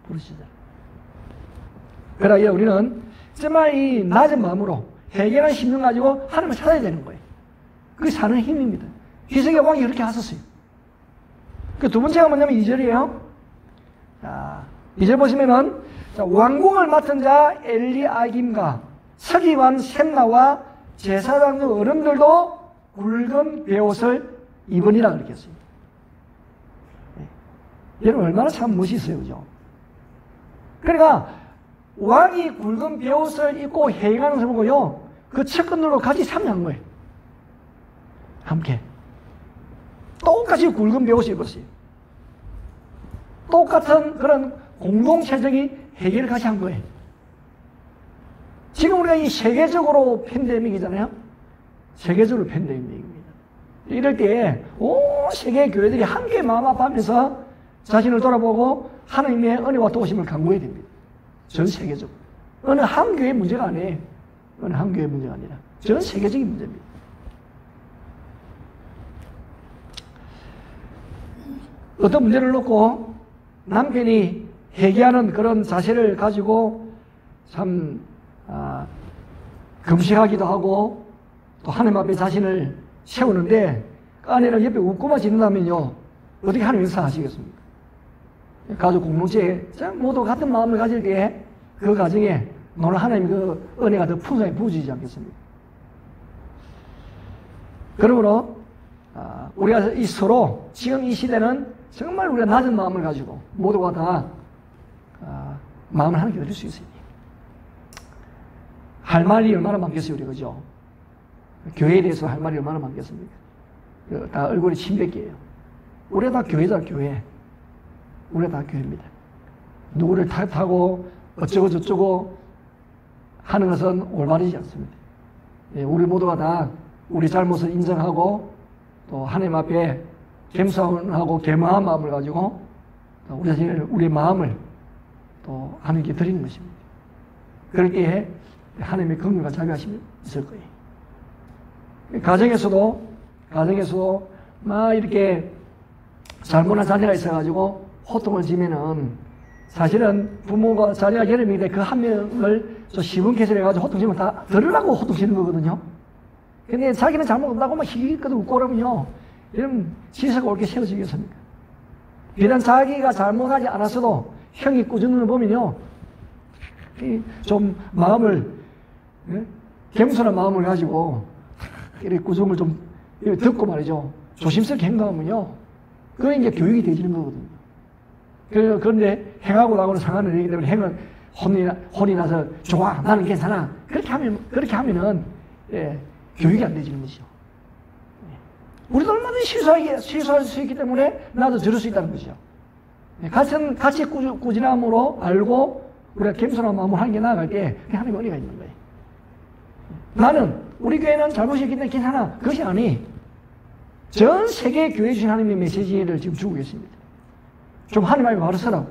부르시더라. 그러기에 우리는 정말 이 낮은 마음으로 회개하는 심령 가지고 하나님을 찾아야 되는 거예요. 그게 사는 힘입니다. 히스기야 왕이 이렇게 하셨어요. 그 두 번째가 뭐냐면 2절이에요. 자, 2절 보시면은 왕궁을 맡은 자 엘리아김과 서기관 셈나와 제사장 중 어른들도 굵은 베옷을 입으니라 그렇게 했어요. 여러분 얼마나 참 멋있어요, 그죠? 그러니까 왕이 굵은 베옷을 입고 회의하는 것을 보고요, 그 측근들로 같이 참여한 거예요. 함께. 똑같이 굵은 베옷을 입었어요. 똑같은 그런 공동체적인 회개를 같이 한 거예요. 지금 우리가 이 세계적으로 팬데믹이잖아요. 세계적으로 팬데믹입니다. 이럴 때 온 세계 교회들이 함께 마음 아파하면서 자신을 돌아보고 하나님의 은혜와 도우심을 간구해야 됩니다. 전 세계적으로. 어느 한 교회의 문제가 아니에요. 어느 한 교회의 문제가 아니라 전 세계적인 문제입니다. 어떤 문제를 놓고 남편이 회개하는 그런 자세를 가지고 참 금식하기도 하고 또 하나님 앞에 자신을 세우는데 아내는 옆에 웃고만 지낸다면요 어떻게 하나님 역사하시겠습니까? 가족 공동체에 모두 같은 마음을 가질 때 그 가정에 오늘 하나님의 그 은혜가 더 풍성히 부어지지 않겠습니까? 그러므로 우리가 이 서로 지금 이 시대는 정말 우리가 낮은 마음을 가지고 모두가 다 마음을 하나님께 드릴 수 있어요. 할 말이 얼마나 많겠어요, 우리 그죠? 교회에 대해서 할 말이 얼마나 많겠습니까? 다 얼굴이 침뱉기예요. 우리가 다 교회다, 교회. 우리가 다 교회입니다. 누구를 탓하고 어쩌고 저쩌고 하는 것은 올바르지 않습니다. 우리 모두가 다 우리 잘못을 인정하고 또 하나님 앞에 겸손하고 겸허한 마음을 가지고 우리 자신을, 우리의 마음을 또 하나님께 드리는 것입니다. 그럴 때에 하나님의 긍휼과 자비하심이 있을 거예요. 가정에서도 막 이렇게 잘못한 자녀가 있어가지고 호통을 지면은 사실은 부모가 자녀가 여러 명인데 그 한 명을 좀 시분캐슬해가지고 호통 지면 다 들으라고 호통 지는 거거든요. 근데 자기는 잘못 없다고 막 히히히껏 웃고 그러면요. 이러면 지사가 옳게 세워지겠습니까? 비단 자기가 잘못하지 않았어도 형이 꾸짖는 걸 보면요. 좀 마음을, 겸손한 마음을 가지고 이렇게 꾸중을 좀 듣고 말이죠. 조심스럽게 행동하면요. 그게 이제 교육이 되지는 거거든요. 그런데 행하고 나고는 상관은 아니기 때문에 행은 혼이 나서 좋아, 나는 괜찮아. 그렇게 하면은, 예, 교육이 안 되지는 거죠. 우리도 얼마든지 실수할 수 있기 때문에 나도 들을 수 있다는 거죠. 같이 꾸준함으로 알고 우리가 겸손한 마음으로 하는 게 나아갈 때 하나님의 은혜가 있는 거예요. 나는 우리 교회는 잘못이 있기 때문에 괜찮아. 그것이 아니. 전 세계 교회 주신 하나님의 메시지를 지금 주고 계십니다. 좀 하나님 앞에 바로 서라고.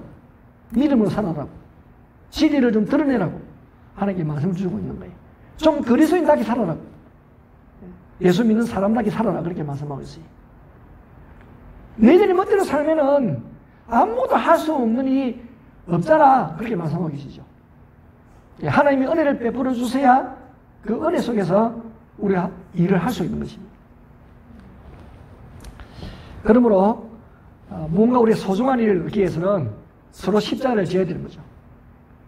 믿음으로 살아라고. 진리를 좀 드러내라고. 하나님께 말씀을 주고 있는 거예요. 좀 그리스도인답게 살아라고. 예수 믿는 사람답게 살아라. 그렇게 말씀하고 있어요. 너희들이 멋대로 살면은 아무것도 할 수 없는 일이 없잖아. 그렇게 말씀하고 계시죠. 하나님이 은혜를 베풀어 주셔야 그 은혜 속에서 우리가 일을 할 수 있는 것입니다. 그러므로 뭔가 우리의 소중한 일을 얻기 위해서는 서로 십자가를 지어야 되는 거죠.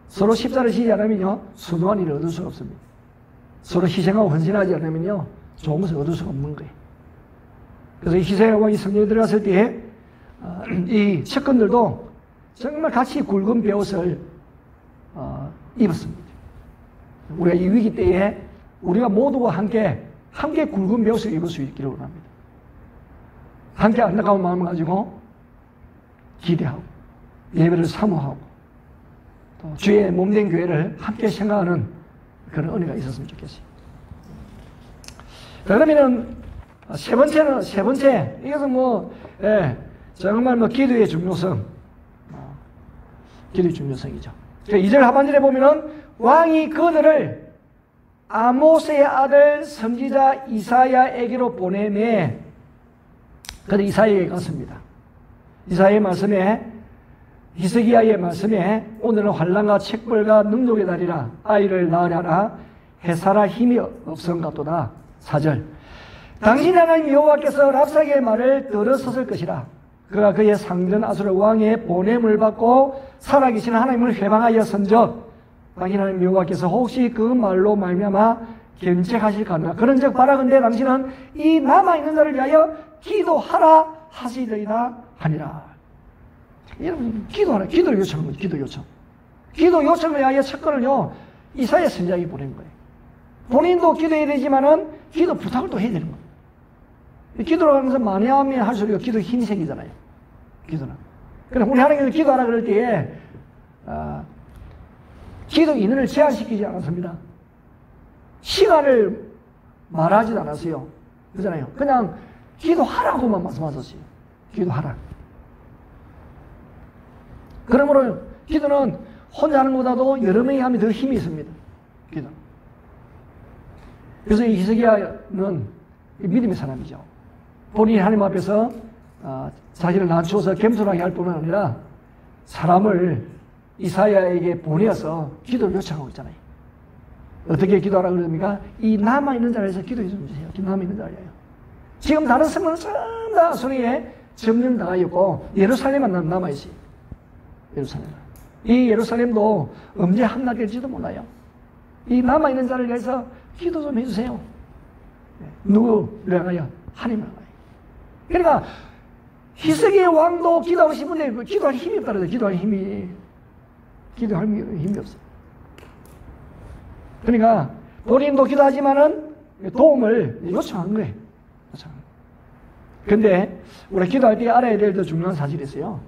서로 십자가를 지지 않으면요, 소중한 일을 얻을 수가 없습니다. 서로 희생하고 헌신하지 않으면요, 좋은 것을 얻을 수가 없는 거예요. 그래서 이 희생하고 이 성경에 들어갔을 때, 이 측근들도 정말 같이 굵은 베옷을 입었습니다. 우리가 이 위기 때에 우리가 모두가 함께 굵은 베옷을 입을 수 있기를 원합니다. 함께 안타까운 마음을 가지고 기대하고 예배를 사모하고 또 주의 몸된 교회를 함께 생각하는 그런 은혜가 있었으면 좋겠어요. 그러면은 세 번째 이것은 정말 기도의 중요성, 기도의 중요성이죠. 2절 하반절에 보면은 왕이 그들을 아모스의 아들 선지자 이사야에게로 보내매 그들 이사야에게 갔습니다. 이사야의 말씀에 히스기야의 말씀에 오늘은 환난과 책벌과 능력의 날이라 아이를 낳으려나 해사라 힘이 없음같도다. 4절 당신 하나님 여호와께서 랍사게의 말을 들었었을 것이라. 그가 그의 상전 아수르 왕의 보냄을 받고 살아계신 하나님을 회방하였은즉 당신 하나님 여호와께서 혹시 그 말로 말미암아 견책하실까느냐. 그런즉 바라건대 당신은 이 남아있는 자를 위하여 기도하라 하시리이다 하니라. 여러분 기도하라. 기도를 요청한 거죠. 기도 요청. 기도 요청을 위하여 첫건을요 이사야 선지자에게 보낸 거예요. 본인도 기도해야 되지만은 기도 부탁을 또 해야 되는 거예요. 기도를 하면서 많이 하면 할수록 기도 힘이 생기잖아요. 기도는. 그래서 우리 하나님께서 기도하라 그럴 때에 기도 인원을 제한시키지 않았습니다. 시간을 말하지도 않았어요. 그렇잖아요. 그냥 기도하라고만 말씀하셨어요. 기도하라. 그러므로 기도는 혼자 하는 것보다도 여러 명이 하면 더 힘이 있습니다. 기도. 그래서 이 히스기야는 믿음의 사람이죠. 본인이 하나님 앞에서 자신을 낮추어서 겸손하게 할 뿐만 아니라 사람을 이사야에게 보내어서 기도를 요청하고 있잖아요. 어떻게 기도하라 그럽니까? 이 남아있는 자리에서 기도해 좀 주세요. 남아있는 자리에요. 지금 다른 성은 전부 다 소리에 점령당하였고 예루살렘만 남아있어요. 예루살렘. 이 예루살렘도 언제 함락될지도 몰라요. 이 남아있는 자를 위해서 기도 좀 해주세요. 누구를 향하여? 하나님을 향하여. 그러니까 히스기야 왕도 기도하고 싶은데 기도할 힘이 없다 그래요. 기도할 힘이 없어요. 그러니까 본인도 기도하지만은 도움을 요청한 거예요. 그런데 우리가 기도할 때 알아야 될 더 중요한 사실이 있어요.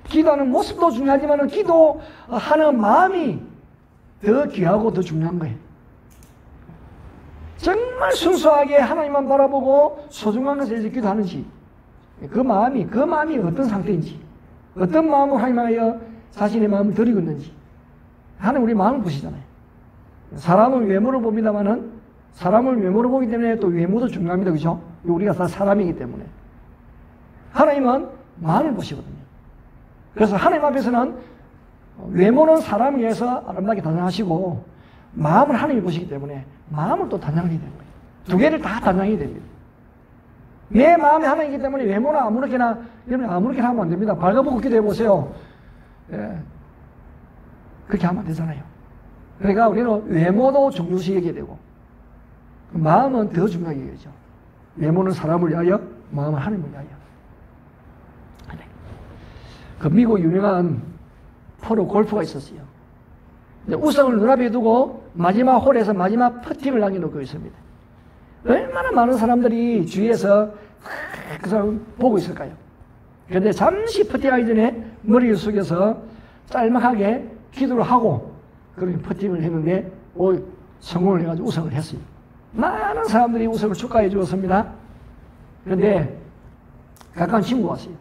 기도하는 모습도 중요하지만은 기도하는 마음이 더 귀하고 더 중요한 거예요. 정말 순수하게 하나님만 바라보고 소중한 것에 대해서 기도하는지, 그 마음이 어떤 상태인지, 어떤 마음으로 하나님하여 자신의 마음을 드리고 있는지, 하나님 우리 마음을 보시잖아요. 사람은 외모를 봅니다만은 사람을 외모로 보기 때문에 또 외모도 중요합니다. 그죠? 우리가 다 사람이기 때문에. 하나님은 마음을 보시거든요. 그래서 하나님 앞에서는 외모는 사람에 의해서 아름답게 단장하시고 마음을 하나님이 보시기 때문에 마음을 또 단장하게 되는 거예요. 두 개를 다 단장해야 됩니다. 내 마음이 하나이기 때문에 외모는 아무렇게나 하면 안 됩니다. 발가벗고 기도해 보세요. 예. 그렇게 하면 안 되잖아요. 그러니까 우리는 외모도 중요시 여겨야 되고 마음은 더 중요하게 여겨야죠. 외모는 사람을 위하여, 마음은 하나님을 위하여. 그 미국 유명한 프로 골프가 있었어요. 우승을 눈앞에 두고 마지막 홀에서 마지막 퍼팅을 남겨놓고 있습니다. 얼마나 많은 사람들이 주위에서 그 사람 보고 있을까요? 그런데 잠시 퍼팅하기 전에 머리를 숙여서 짤막하게 기도를 하고 그런 퍼팅을 했는데 성공을 해가지고 우승을 했어요. 많은 사람들이 우승을 축하해 주었습니다. 그런데 가까운 친구가 왔어요.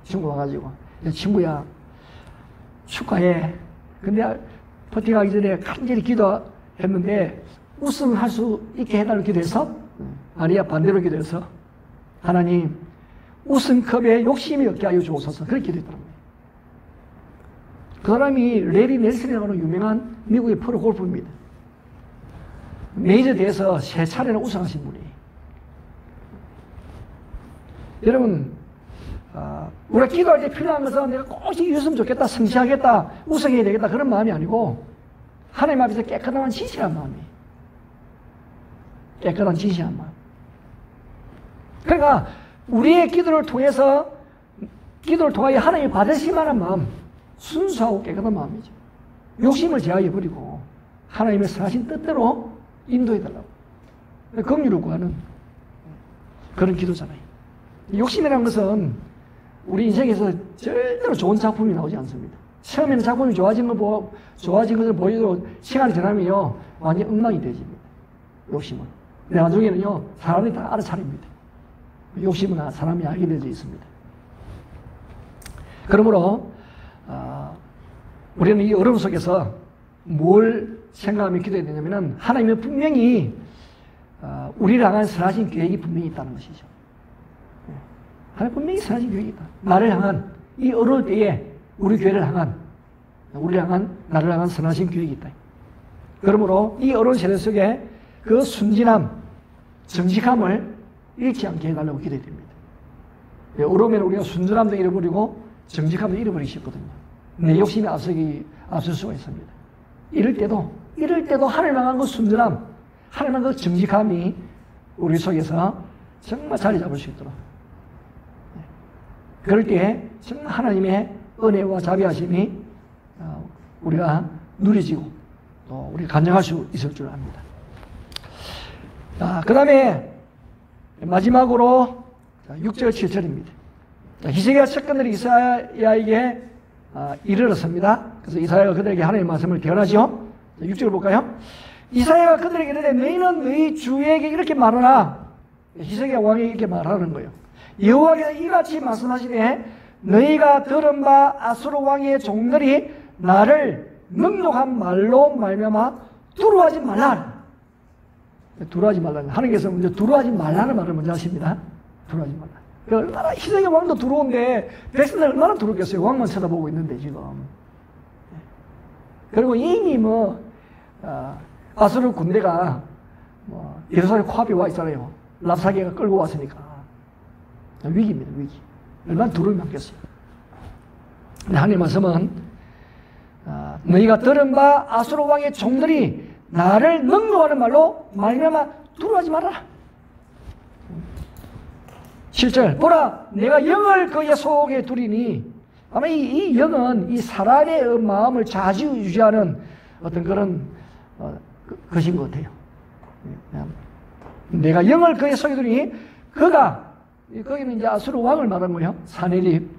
친구 와가지고 친구야 축하해. 근데 퍼팅하기 전에 간절히 기도했는데 우승할 수 있게 해달라고 기도해서 아니야 반대로 기도해서 하나님 우승컵에 욕심이 없게 하여 주옵소서 그렇게 기도했더라고요. 그 사람이 레리 넬슨이라고 하는 유명한 미국의 프로 골프입니다. 메이저 대회에서 3차례나 우승하신 분이에요. 여러분 우리가 기도할 때 필요한 것은 내가 꼭 이겼으면 좋겠다, 성취하겠다, 우승해야 되겠다 그런 마음이 아니고 하나님 앞에서 깨끗한 진실한 마음이에요. 깨끗한 진실한 마음. 그러니까 우리의 기도를 통하여 하나님이 받으실 만한 마음, 순수하고 깨끗한 마음이죠. 욕심을 제하해버리고 하나님의 선하신 뜻대로 인도해달라고 긍휼을 구하는 그런 기도잖아요. 욕심이라는 것은 우리 인생에서 절대로 좋은 작품이 나오지 않습니다. 처음에는 작품이 좋아진 것을 보여도 시간이 지나면요 완전 엉망이 되집니다. 욕심은. 나중에는요 사람이 다 알아차립니다. 욕심은 사람이 알게 되어 있습니다. 그러므로 우리는 이 어려움 속에서 뭘 생각하며 기도해야 되냐면 하나님은 분명히 우리를 향한 선하신 계획이 분명히 있다는 것이죠. 하나님 분명히 선하신 계획이 있다. 나를 향한 이 어려울 때에 우리 교회를 향한 나를 향한 선하신 계획이 있다. 그러므로 이 어려운 세대 속에 그 순진함, 정직함을 잃지 않게 해달라고 기도해야 됩니다. 어려우면 우리가 순진함도 잃어버리고 정직함도 잃어버리기 쉽거든요. 내 욕심이 앞설 수가 있습니다. 이럴 때도 하나님 향한 그 순진함, 하나님 향한 그 정직함이 우리 속에서 정말 자리 잡을 수 있도록. 그럴 때 정말 하나님의 은혜와 자비하심이 우리가 누려지고 또 우리가 간증할 수 있을 줄 압니다. 그 다음에 마지막으로 6절 7절입니다. 히스기야 측근들이 이사야에게 이르렀습니다. 그래서 이사야가 그들에게 하나님의 말씀을 대언하죠. 6절을 볼까요? 이사야가 그들에게 이르되 너희는 너희 주에게 이렇게 말하라. 히스기야 왕에게 이렇게 말하는 거예요. 여호와께서 이같이 말씀하시되 너희가 들은 바 아수르 왕의 종들이 나를 능욕한 말로 말미암아 두려워하지 말라. 두려워하지 말라. 하나님께서 먼저 두려워하지 말라는 말을 먼저 하십니다. 두려워하지 말라. 얼마나 히스기야 왕도 두려운데 백성들 얼마나 두렵겠어요. 왕만 쳐다보고 있는데 지금. 그리고 이미 아수르 군대가 예루살렘 코앞에 와 있잖아요. 랍사게가 끌고 왔으니까 위기입니다. 위기. 얼마나 두려움이 많겠어요. 근데 하나님 말씀은 너희가 들은 바 아수르 왕의 종들이 나를 능노하는 말로 말미암아 두려워하지 말아라. 7절 보라 내가 영을 그의 속에 두리니 아마 이 영은 이 사람의 마음을 좌지우지하는 어떤 그런 것인 것 같아요. 내가 영을 그의 속에 두리니 거기는 이제 아수르 왕을 말하는 거예요. 사네립.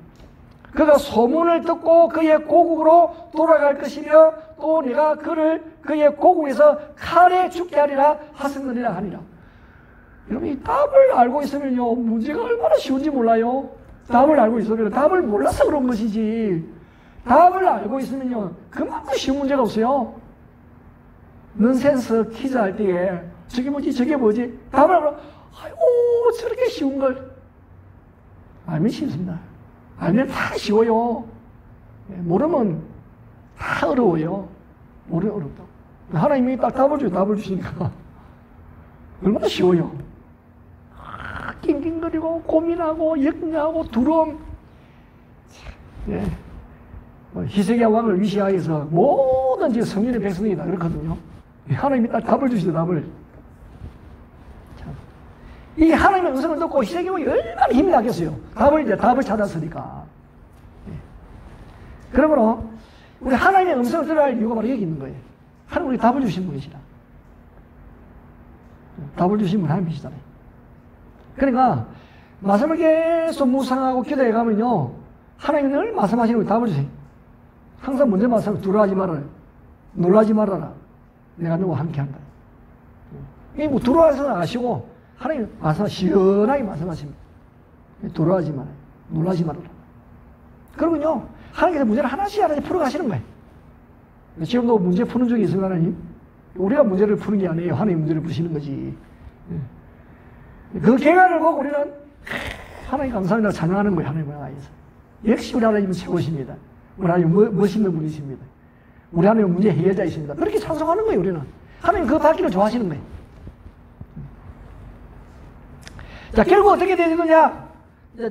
그가 소문을 듣고 그의 고국으로 돌아갈 것이며 또 내가 그의 고국에서 칼에 죽게 하리라 하셨느니라 하니라. 여러분 이 답을 알고 있으면요 문제가 얼마나 쉬운지 몰라요. 답을 알고 있으면 답을 몰라서 그런 것이지 답을 알고 있으면요 그만큼 쉬운 문제가 없어요. 넌센스 퀴즈 할 때에 저게 뭐지 답을 알고 아이고 저렇게 쉬운 걸 알면 쉽습니다. 알면 다 쉬워요. 모르면 다 어려워요. 모르면 어렵다. 하나님이 딱 답을 주시니까 얼마나 쉬워요. 낑낑거리고 고민하고 역냐고 두려움. 예. 히스기야 왕을 위시하여서 모든 성령의 백성이 다 그렇거든요. 하나님이 딱 답을 주시죠, 답을. 이 하나님의 음성을 듣고 히스기야 왕이 얼마나 힘이 나겠어요. 답을 찾았으니까. 그러므로 우리 하나님의 음성을 들어야 할 이유가 바로 여기 있는 거예요. 하나님 우리 답을 주신 분이시라. 답을 주신 분 하나님이시잖아요. 그러니까 말씀을 계속 묵상하고 기도해 가면요, 하나님이 늘 말씀하시는 분 답을 주세요. 항상 먼저 말씀을 두려워하지 말아라. 놀라지 말아라. 내가 너와 함께 한다. 이 뭐 두려워해서는 아시고 하나님 시원하게 말씀하십니다. 두려워하지 말아요. 놀라지 말아라. 그러군요. 하나님께서 문제를 하나씩 풀어가시는 거예요. 지금도 문제 푸는 적이 있어요, 하나님? 우리가 문제를 푸는 게 아니에요. 하나님 문제를 푸시는 거지. 그 계획을 보고 우리는 하나님 감사합니다 찬양하는 거예요. 하나님을 향해서. 역시 우리 하나님은 최고십니다. 우리 하나님 멋있는 분이십니다. 우리 하나님은 문제 해결자이십니다. 그렇게 찬송하는 거예요, 우리는. 하나님 그거 받기를 좋아하시는 거예요. 자, 결국 어떻게 되느냐? 저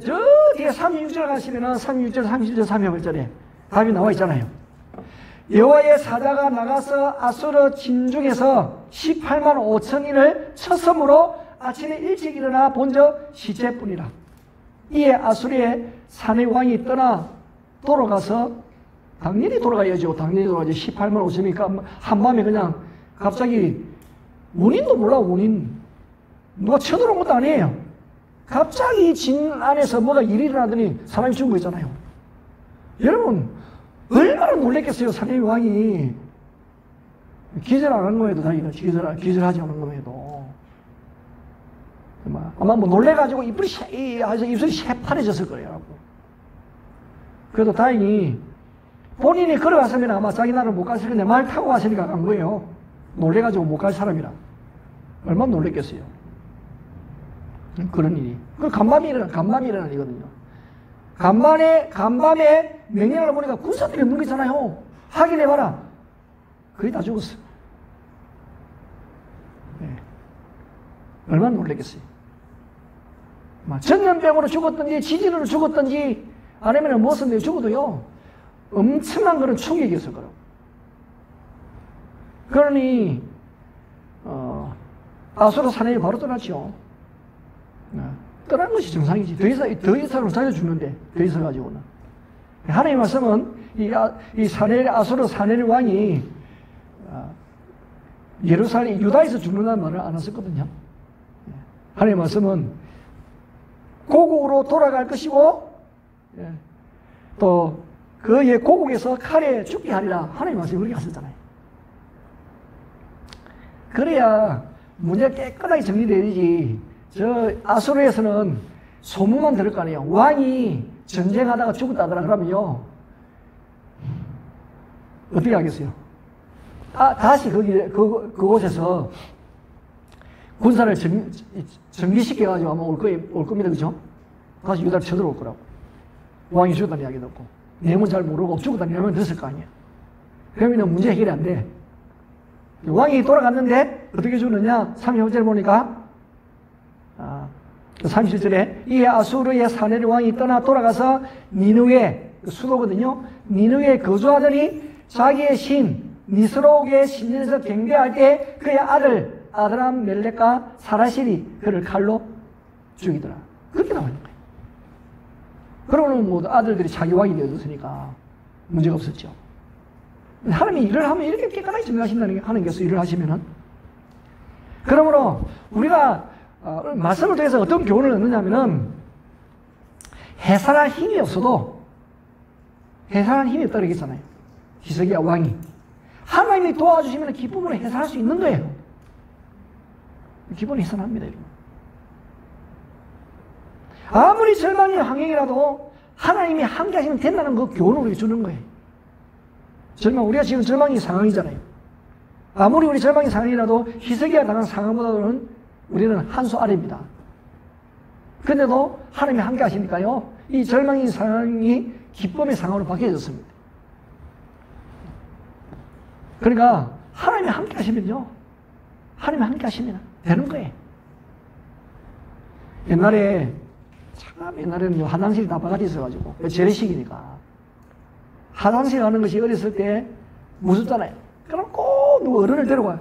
뒤에 36절 가시면은 36절, 37절, 38절에 답이 나와 있잖아요. 여호와의 사자가 나가서 아수르 진중에서 18만 5천인을 쳤으므로 아침에 일찍 일어나 본적 시체뿐이라. 이에 아수르의 사내 왕이 떠나 돌아가서 당연히 돌아가야죠. 당연히 돌아가야죠. 18만 5천이니까 한밤에 그냥 갑자기 원인도 몰라. 원인 누가 쳐들어온 것도 아니에요. 갑자기 진 안에서 뭐가 일이 일어나더니 사람이 죽은 거 있잖아요. 여러분 얼마나 놀랬겠어요. 사내 왕이 기절 안 한 거에도 자기가 기절하지 않은 거에도 아마 뭐 놀래가지고 입술이 새파래졌을 거예요. 그래도 다행히 본인이 걸어갔으면 아마 자기 나라를 못 갔을 텐데 말 타고 갔으니까 간 거예요. 놀래가지고 못 갈 사람이라. 얼마나 놀랬겠어요. 그런 일이. 그 간밤에 일어나거든요. 간밤에 명령을 보니까 군사들이 없는 거 있잖아요. 확인해봐라. 거의 다 죽었어. 네. 얼마나 놀랬겠어요. 전염병으로 죽었든지, 지진으로 죽었든지, 아니면 무엇은 데 죽어도요, 엄청난 그런 충격이었을 거라고. 그러니, 아수르 사내에 바로 떠났죠. 떠난 것이 정상이지. 더 이상으로 자주 죽는데, 더 있어가지고는. 하나님의 말씀은, 아수르 사내리 왕이, 예루살렘, 유다에서 죽는다는 말을 안 했었거든요. 하나님의 말씀은, 고국으로 돌아갈 것이고, 또, 그의 고국에서 칼에 죽게 하리라. 하나님의 말씀이 그렇게 하셨잖아요. 그래야 문제가 깨끗하게 정리되지. 저 아수르에서는 소문만 들을 거 아니에요. 왕이 전쟁하다가 죽었다더라 그러면요. 어떻게 하겠어요? 다시 그곳에서 군사를 정비시켜가지고 아마 올 겁니다. 그죠? 다시 유다를 쳐들어올 거라고. 왕이 죽었다는 이야기 듣고. 내용은 잘 모르고 죽었다는 이야기만 들었을 거 아니에요. 그러면 문제 해결이 안 돼. 왕이 돌아갔는데 어떻게 죽느냐? 35절에 보니까 37절에 이 아수르의 사내리 왕이 떠나 돌아가서 니느웨 수도거든요. 니느웨에 거주하더니 자기의 신 니스록의 신전에서 경배할 때 그의 아들 아드람 멜렉과 사라실이 그를 칼로 죽이더라. 그렇게 나와 있는 거예요. 그러면 뭐 아들들이 자기 왕이 되어졌으니까 문제가 없었죠. 하나님이 일을 하면 이렇게 깨끗하게 정리하신다는 게 하나님께서 일을 하시면은. 그러므로 우리가 말씀을 통해서 어떤 교훈을 얻느냐면은 해산할 힘이 없어도 해산할 힘이 없다고 그랬잖아요. 히스기야 왕이. 하나님이 도와주시면 기쁨으로 해산할 수 있는 거예요. 기쁨으로 해산합니다. 아무리 절망의 환경이라도 하나님이 함께 하시면 된다는 그 교훈을 우리에게 주는 거예요. 우리가 지금 절망의 상황이잖아요. 아무리 우리 절망의 상황이라도 히스기야 당한 상황보다는 우리는 한 수 아래입니다. 그런데도 하나님이 함께 하시니까요. 이 절망의 상황이 기쁨의 상황으로 바뀌어졌습니다. 그러니까 하나님이 함께 하시면요, 하나님이 함께 하시면 되는 거예요. 옛날에는 화장실이 다 바깥에 있어가지고, 재래식이니까. 화장실 가는 것이 어렸을 때 무섭잖아요. 그럼 꼭 누구 어른을 데려가요.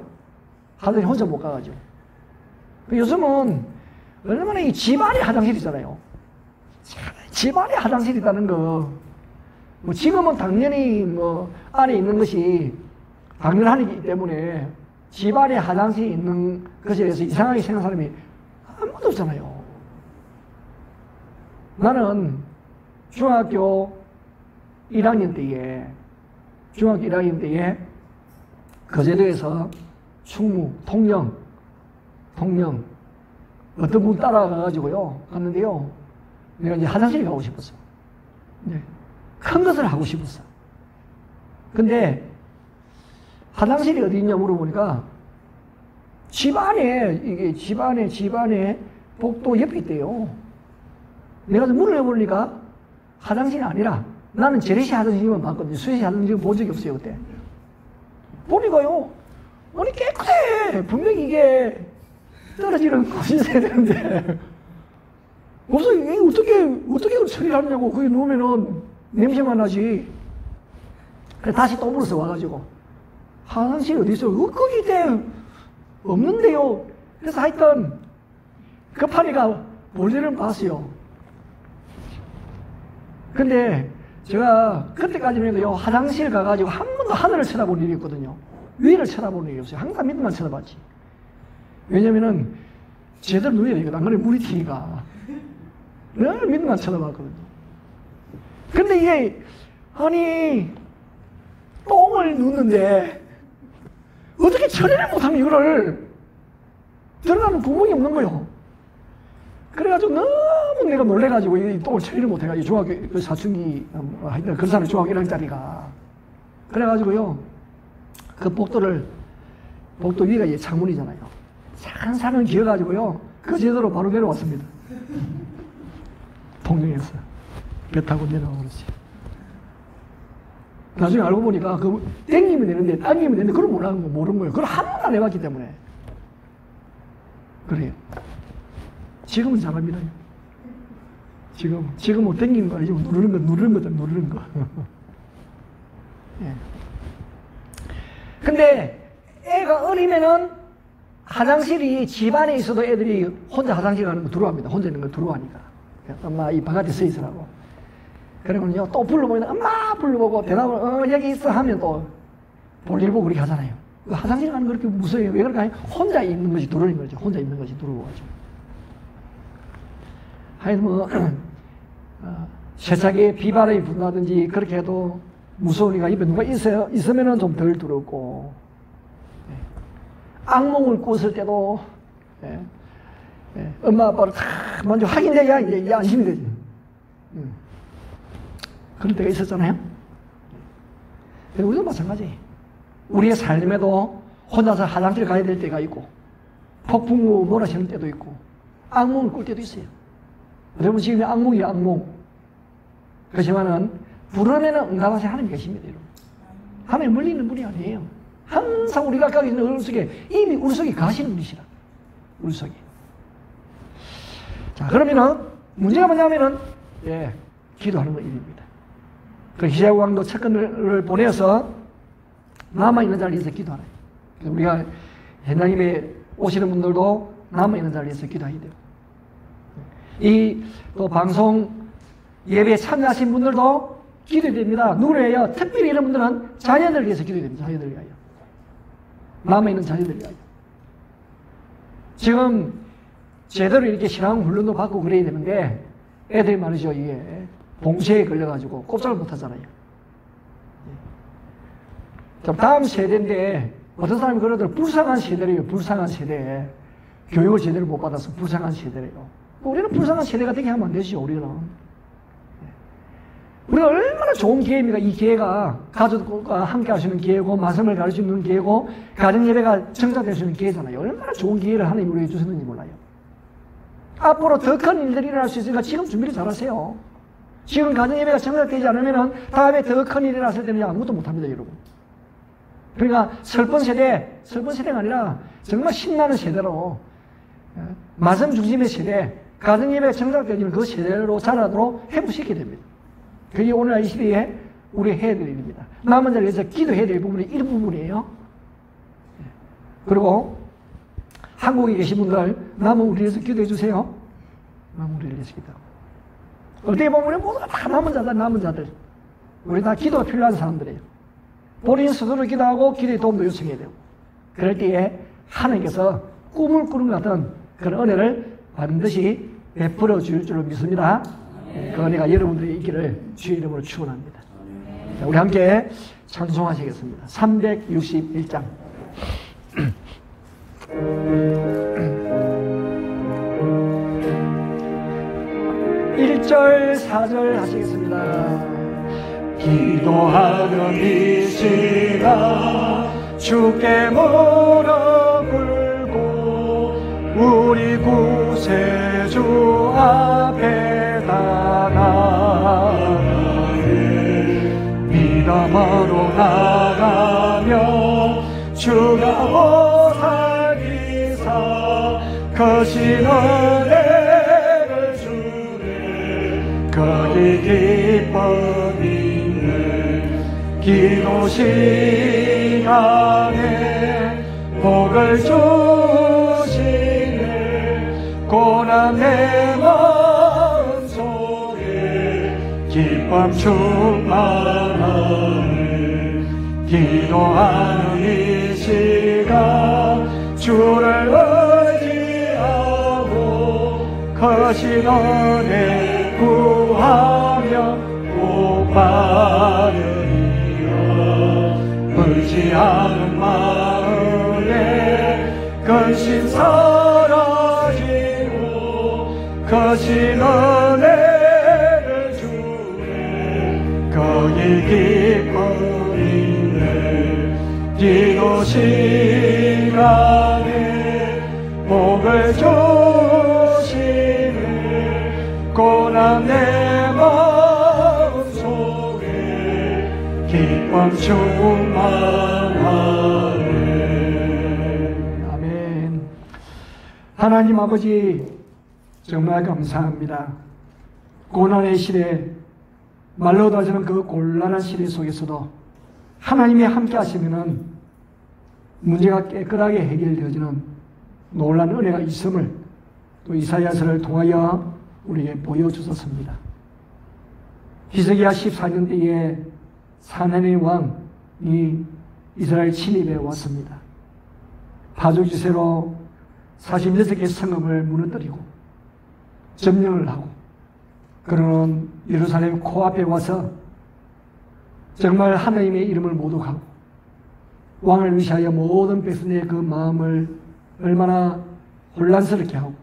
화장실 혼자 못 가가지고. 요즘은 얼마나 이 집안에 화장실이잖아요. 집안에 화장실이라는 거. 뭐 지금은 당연히 뭐 안에 있는 것이 당연하기 때문에 집안에 화장실이 있는 것에 대해서 이상하게 생각하는 사람이 아무도 없잖아요. 나는 중학교 1학년 때에 거제도에서 충무, 통영 어떤 분 따라가가지고요 갔는데요, 내가 이제 화장실에 가고 싶었어. 네. 큰 것을 하고 싶었어. 근데 화장실이 어디 있냐 물어보니까 집안에 복도 옆에 있대요. 내가 좀 문을 해보니까 화장실이 아니라, 나는 재래식 화장실만 봤거든요. 수혜식 화장실 본 적이 없어요, 그때. 보니까요, 아니, 깨끗해. 분명히 이게 떨어지는 곳이 있어야 되는데. 그래서 이게 어떻게 처리를 하느냐고. 거기 놓으면은 냄새만 나지. 그래서 다시 또 물어서 와가지고, 화장실 어디 있어요? 거기 있대. 없는데요. 그래서 하여튼, 급하니까 볼일을 봤어요. 근데 제가 그때까지만 해도 화장실 가가지고 한 번도 하늘을 쳐다본 일이 있거든요. 위를 쳐다보는 일이 없어요. 항상 밑만 쳐다봤지. 왜냐면은 제대로 누워야 되거든. 안 그러면 물이 튀니까. 늘 밑만 쳐다봤거든요. 근데 이게, 아니, 똥을 누는데 어떻게 처리를 못하면 이거를 들어가는 구멍이 없는 거예요. 그래가지고 너무 내가 놀래가지고 이 똥을 처리를 못해가지고 중학교 그 사춘기 하여튼 그 사람 중학교 1학년짜리가 그래가지고요 그 복도 위가 이제 창문이잖아요. 차근차근 기어가지고요 그 제도로 바로 내려왔습니다. 통영에서 배 타고 내려오고 그렇지. 나중에 알고 보니까 그 땡기면 되는데 당기면 되는데 그걸 모르는 거예요. 그걸 한 번도 안 해봤기 때문에 그래요. 지금은 잘합니다. 지금 뭐 땡기는 거 아니죠. 누르는 거. 예. 근데 애가 어리면은 화장실이 집안에 있어도 애들이 혼자 화장실 가는 거 들어갑니다. 혼자 있는 거 들어가니까. 엄마 이 바깥에 서 있으라고. 그러면요 또 불러보면 엄마 불러보고 대답을 여기 있어 하면 또 볼일 보고 그렇게 하잖아요. 화장실 가는 거 그렇게 무서워요. 왜 그럴까요? 혼자 있는 것이 들어오는 거죠. 혼자 있는 것이 들어오죠. 하여튼 뭐 세차게 비바람이 분다든지 그렇게 해도 무서우니까 입에 누가 있으면은 좀 덜 두렵고, 악몽을 꿨을 때도 엄마 아빠를 다 먼저 확인해야 이제 안심이 되지. 그런 때가 있었잖아요. 우리도 마찬가지. 우리의 삶에도 혼자서 화장실 가야 될 때가 있고, 폭풍우 몰아치는 때도 있고, 악몽을 꿀 때도 있어요. 여러분 지금 악몽이에요, 악몽. 그렇지만은 부르면은 응답하신 하나님 계십니다, 여러분. 하나님 멀리 있는 분이 아니에요. 항상 우리가 갖고 있는 우리 속에 이미 우리 속에 가시는 분이시라. 우리 속에. 자, 그러면은 문제가 뭐냐면은 기도하는 일입니다. 그 히스기야 왕도 책권을 보내서 남아있는 자리에서 기도하라. 우리가 하나님에 오시는 분들도 남아있는 자리에서 기도해야 돼요. 또 방송 예배에 참여하신 분들도 기도해야 됩니다. 누구를 위하여? 특별히 이런 분들은 자녀들을 위해서 기도해야 됩니다. 자녀들을 위하여. 남아있는 자녀들을 위하여. 지금 제대로 이렇게 신앙 훈련도 받고 그래야 되는데 애들이 말이죠. 이게 봉쇄에 걸려가지고 꼼짝을 못하잖아요. 다음 세대인데 어떤 사람이 그러더라고요. 불쌍한 세대래요. 불쌍한 세대. 교육을 제대로 못 받아서 불쌍한 세대래요. 우리는 불쌍한 세대가 되게 하면 안 되죠. 우리가 얼마나 좋은 기회입니까? 이 기회가 가족과 함께 할 수 있는 기회고, 말씀을 가르칠 수 있는 기회고, 가정예배가 정착될 수 있는 기회잖아요. 얼마나 좋은 기회를 하나님이 우리에게 주셨는지 몰라요. 앞으로 더 큰 일들이 일어날 수 있으니까 지금 준비를 잘 하세요. 지금 가정예배가 정착되지 않으면 다음에 더 큰 일이 났을 때는 아무것도 못합니다, 여러분. 그러니까 슬픈 세대가 아니라 정말 신나는 세대로, 말씀 중심의 세대, 가정예배가 정착되면 그 세대로 자라도록 회복시켜야 됩니다. 그게 오늘날 이 시대에 우리 해야 될 일입니다. 남은 자를 위해서 기도해야 될 부분이 이 부분이에요. 그리고 한국에 계신 분들, 남은 우리를 위해서 기도해 주세요. 남은 우리를 위해서 기도. 어떻게 보면 우리 모두가 다 남은 자들. 우리 다 기도가 필요한 사람들이에요. 본인 스스로 기도하고 기도의 도움도 요청해야 되고. 그럴 때에 하나님께서 꿈을 꾸는 것 같은 그런 은혜를 반드시 베풀어 줄 줄로 믿습니다. 그 은혜가 여러분들이 있기를 주의 이름으로 축원합니다. 자, 우리 함께 찬송하시겠습니다. 361장. 1절, 4절 하시겠습니다. 기도하는 이 시간 주께 무릎 꿇고 우리 구세주 앞에 다 나아가네. 미담하러 나가며 주가 오사기사 거신 은혜를 주네. 거기 기쁨이 기도 시간에 복을 주시네. 고난 내 마음속에 기쁨 충만하네. 기도하는 이 시간 주를 의지하고 거신 은혜 구하며 복 받으리. 의지하는 마음에 근심 사라지고 거신 은혜를 주네. 거기 기쁨이네. 기도 시간에 복을 주시네. 고난 내 마음 속에 기쁨 충만하네. 아멘. 하나님 아버지 정말 감사합니다. 고난의 시대, 말로도 하지 않은 그 곤란한 시대 속에서도 하나님이 함께 하시면은 문제가 깨끗하게 해결되어지는 놀라운 은혜가 있음을 또 이사야서를 통하여 우리에게 보여주셨습니다. 히스기야 14년 때에 사나님 왕이 이스라엘 침입해 왔습니다. 파죽지세로 46개 성읍을 무너뜨리고 점령을 하고 그러는 예루살렘 코앞에 와서 정말 하나님의 이름을 모독하고 왕을 위시하여 모든 백성의 그 마음을 얼마나 혼란스럽게 하고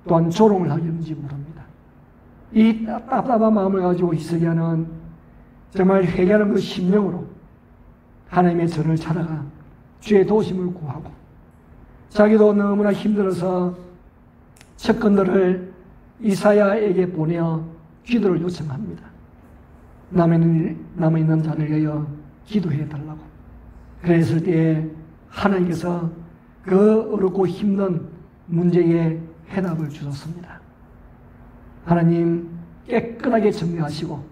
또한 조롱을 하였는지 모릅니다. 이 답답한 마음을 가지고 히스기야는 정말 회개하는 그 심령으로 하나님의 전을 찾아가 주의 도심을 구하고 자기도 너무나 힘들어서 첩근들을 이사야에게 보내어 기도를 요청합니다. 남아있는 자를 위하여 기도해달라고. 그랬을 때에 하나님께서 그 어렵고 힘든 문제에 해답을 주셨습니다. 하나님 깨끗하게 정리하시고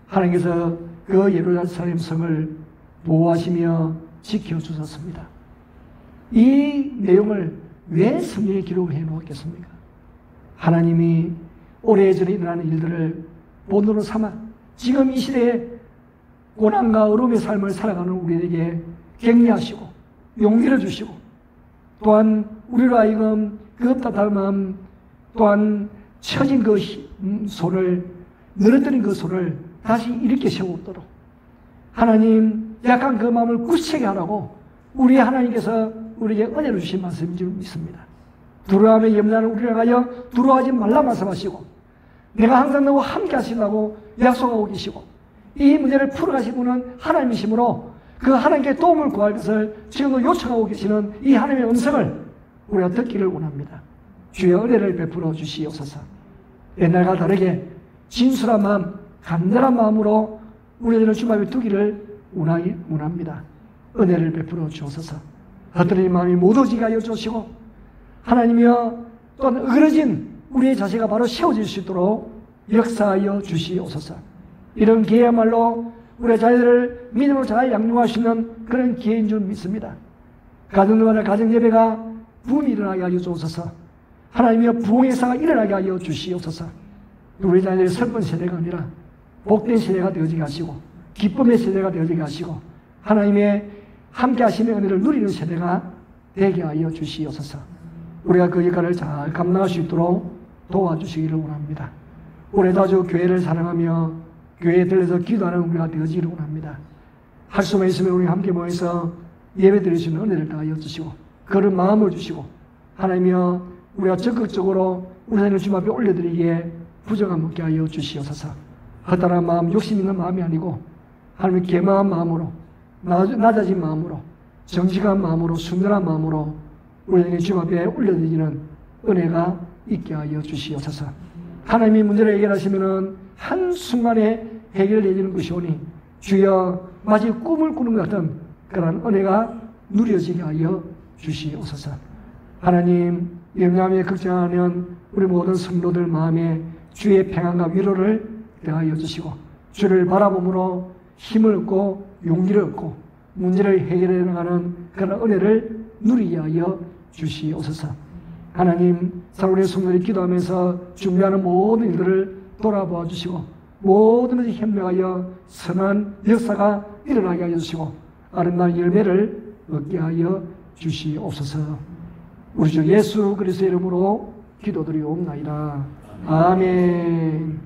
하나님께서 그 예루살렘 성을 보호하시며 지켜주셨습니다. 이 내용을 왜 성경에 기록을 해놓았겠습니까? 하나님이 오래전에 일어나는 일들을 본으로 삼아 지금 이 시대에 고난과 어려움의 삶을 살아가는 우리에게 격려하시고 용기를 주시고 또한 우리로 하여금 그 답답한 마음 또한 처진 그 손을 늘어뜨린 그 손을 다시 일으켜 세우도록 하나님 약한 그 마음을 굳세게 하라고 우리 하나님께서 우리에게 은혜를 주신 말씀인 줄 믿습니다. 두려움에 염려하는 우리를 가여 두려워하지 말라 말씀하시고 내가 항상 너와 함께 하신다고 약속하고 계시고 이 문제를 풀어가신 분은 하나님이시므로 그 하나님께 도움을 구할 것을 지금도 요청하고 계시는 이 하나님의 음성을 우리가 듣기를 원합니다. 주의 은혜를 베풀어 주시옵소서. 옛날과 다르게 진솔한 마음, 간절한 마음으로 우리들은 주말에 두기를 원합니다. 은혜를 베풀어 주옵소서. 흩어진 마음이 못 오지게 하여 주시고 하나님이여 또한 어그러진 우리의 자세가 바로 세워질 수 있도록 역사하여 주시옵소서. 이런 기회야말로 우리의 자녀들을 믿음으로 잘 양육할 수 있는 그런 기회인 줄 믿습니다. 가정들마다 가정예배가 부흥이 일어나게 하여 주옵소서. 하나님이여 부흥의 역사가 일어나게 하여 주시옵소서. 우리 자녀들이 슬픈 세대가 아니라 복된 세대가 되어지게 하시고 기쁨의 세대가 되어지게 하시고 하나님의 함께 하시는 은혜를 누리는 세대가 되게 하여 주시옵소서. 우리가 그 역할을 잘 감당할 수 있도록 도와주시기를 원합니다. 올해도 아주 교회를 사랑하며 교회에 들려서 기도하는 우리가 되어지기를 원합니다. 할 수만 있으면 우리 함께 모여서 예배 드릴 수 있는 은혜를 다하여 주시고 그런 마음을 주시고 하나님이여 우리가 적극적으로 우리 자녀를 주님 앞에 올려드리기에 부정함 없게 하여 주시옵소서. 허탈한 마음, 욕심 있는 마음이 아니고 하나님의 개마한 마음으로 낮아진 마음으로 정직한 마음으로 순전한 마음으로 우리 자녀를 주님 앞에 올려드리는 은혜가 있게 하여 주시옵소서. 하나님이 문제를 해결하시면은 한순간에 해결되어지는 것이 오니 주여 마치 꿈을 꾸는 것 같은 그런 은혜가 누려지게 하여 주시옵소서. 하나님 영감에 걱정하는 우리 모든 성도들 마음에 주의 평안과 위로를 더하여 주시고 주를 바라봄으로 힘을 얻고 용기를 얻고 문제를 해결해 나가는 그런 은혜를 누리게 하여 주시옵소서. 하나님 우리 성도들이 기도하면서 준비하는 모든 일들을 돌아보아 주시고 모든 것이 현명하여 선한 역사가 일어나게 하여 주시고 아름다운 열매를 얻게 하여 주시옵소서. 우리 주 예수 그리스도의 이름으로 기도드리옵나이다. 아멘.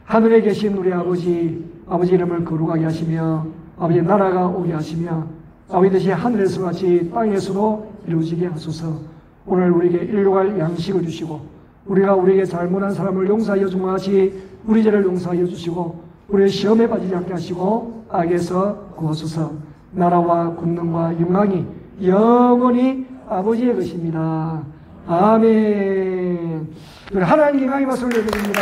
하늘에 계신 우리 아버지 이름을 거룩하게 하시며 아버지 나라가 오게 하시며 아버지 뜻이 하늘에서 같이 땅에서도 이루어지게 하소서. 오늘 우리에게 일용할 양식을 주시고 우리가 우리에게 잘못한 사람을 용서하여 준 것 같이 우리 죄를 용서하여 주시고 우리의 시험에 빠지지 않게 하시고 악에서 구하소서. 나라와 권능과 영광이 영원히 아버지의 것입니다. 아멘. 하나님께 강의 박수를 드립니다.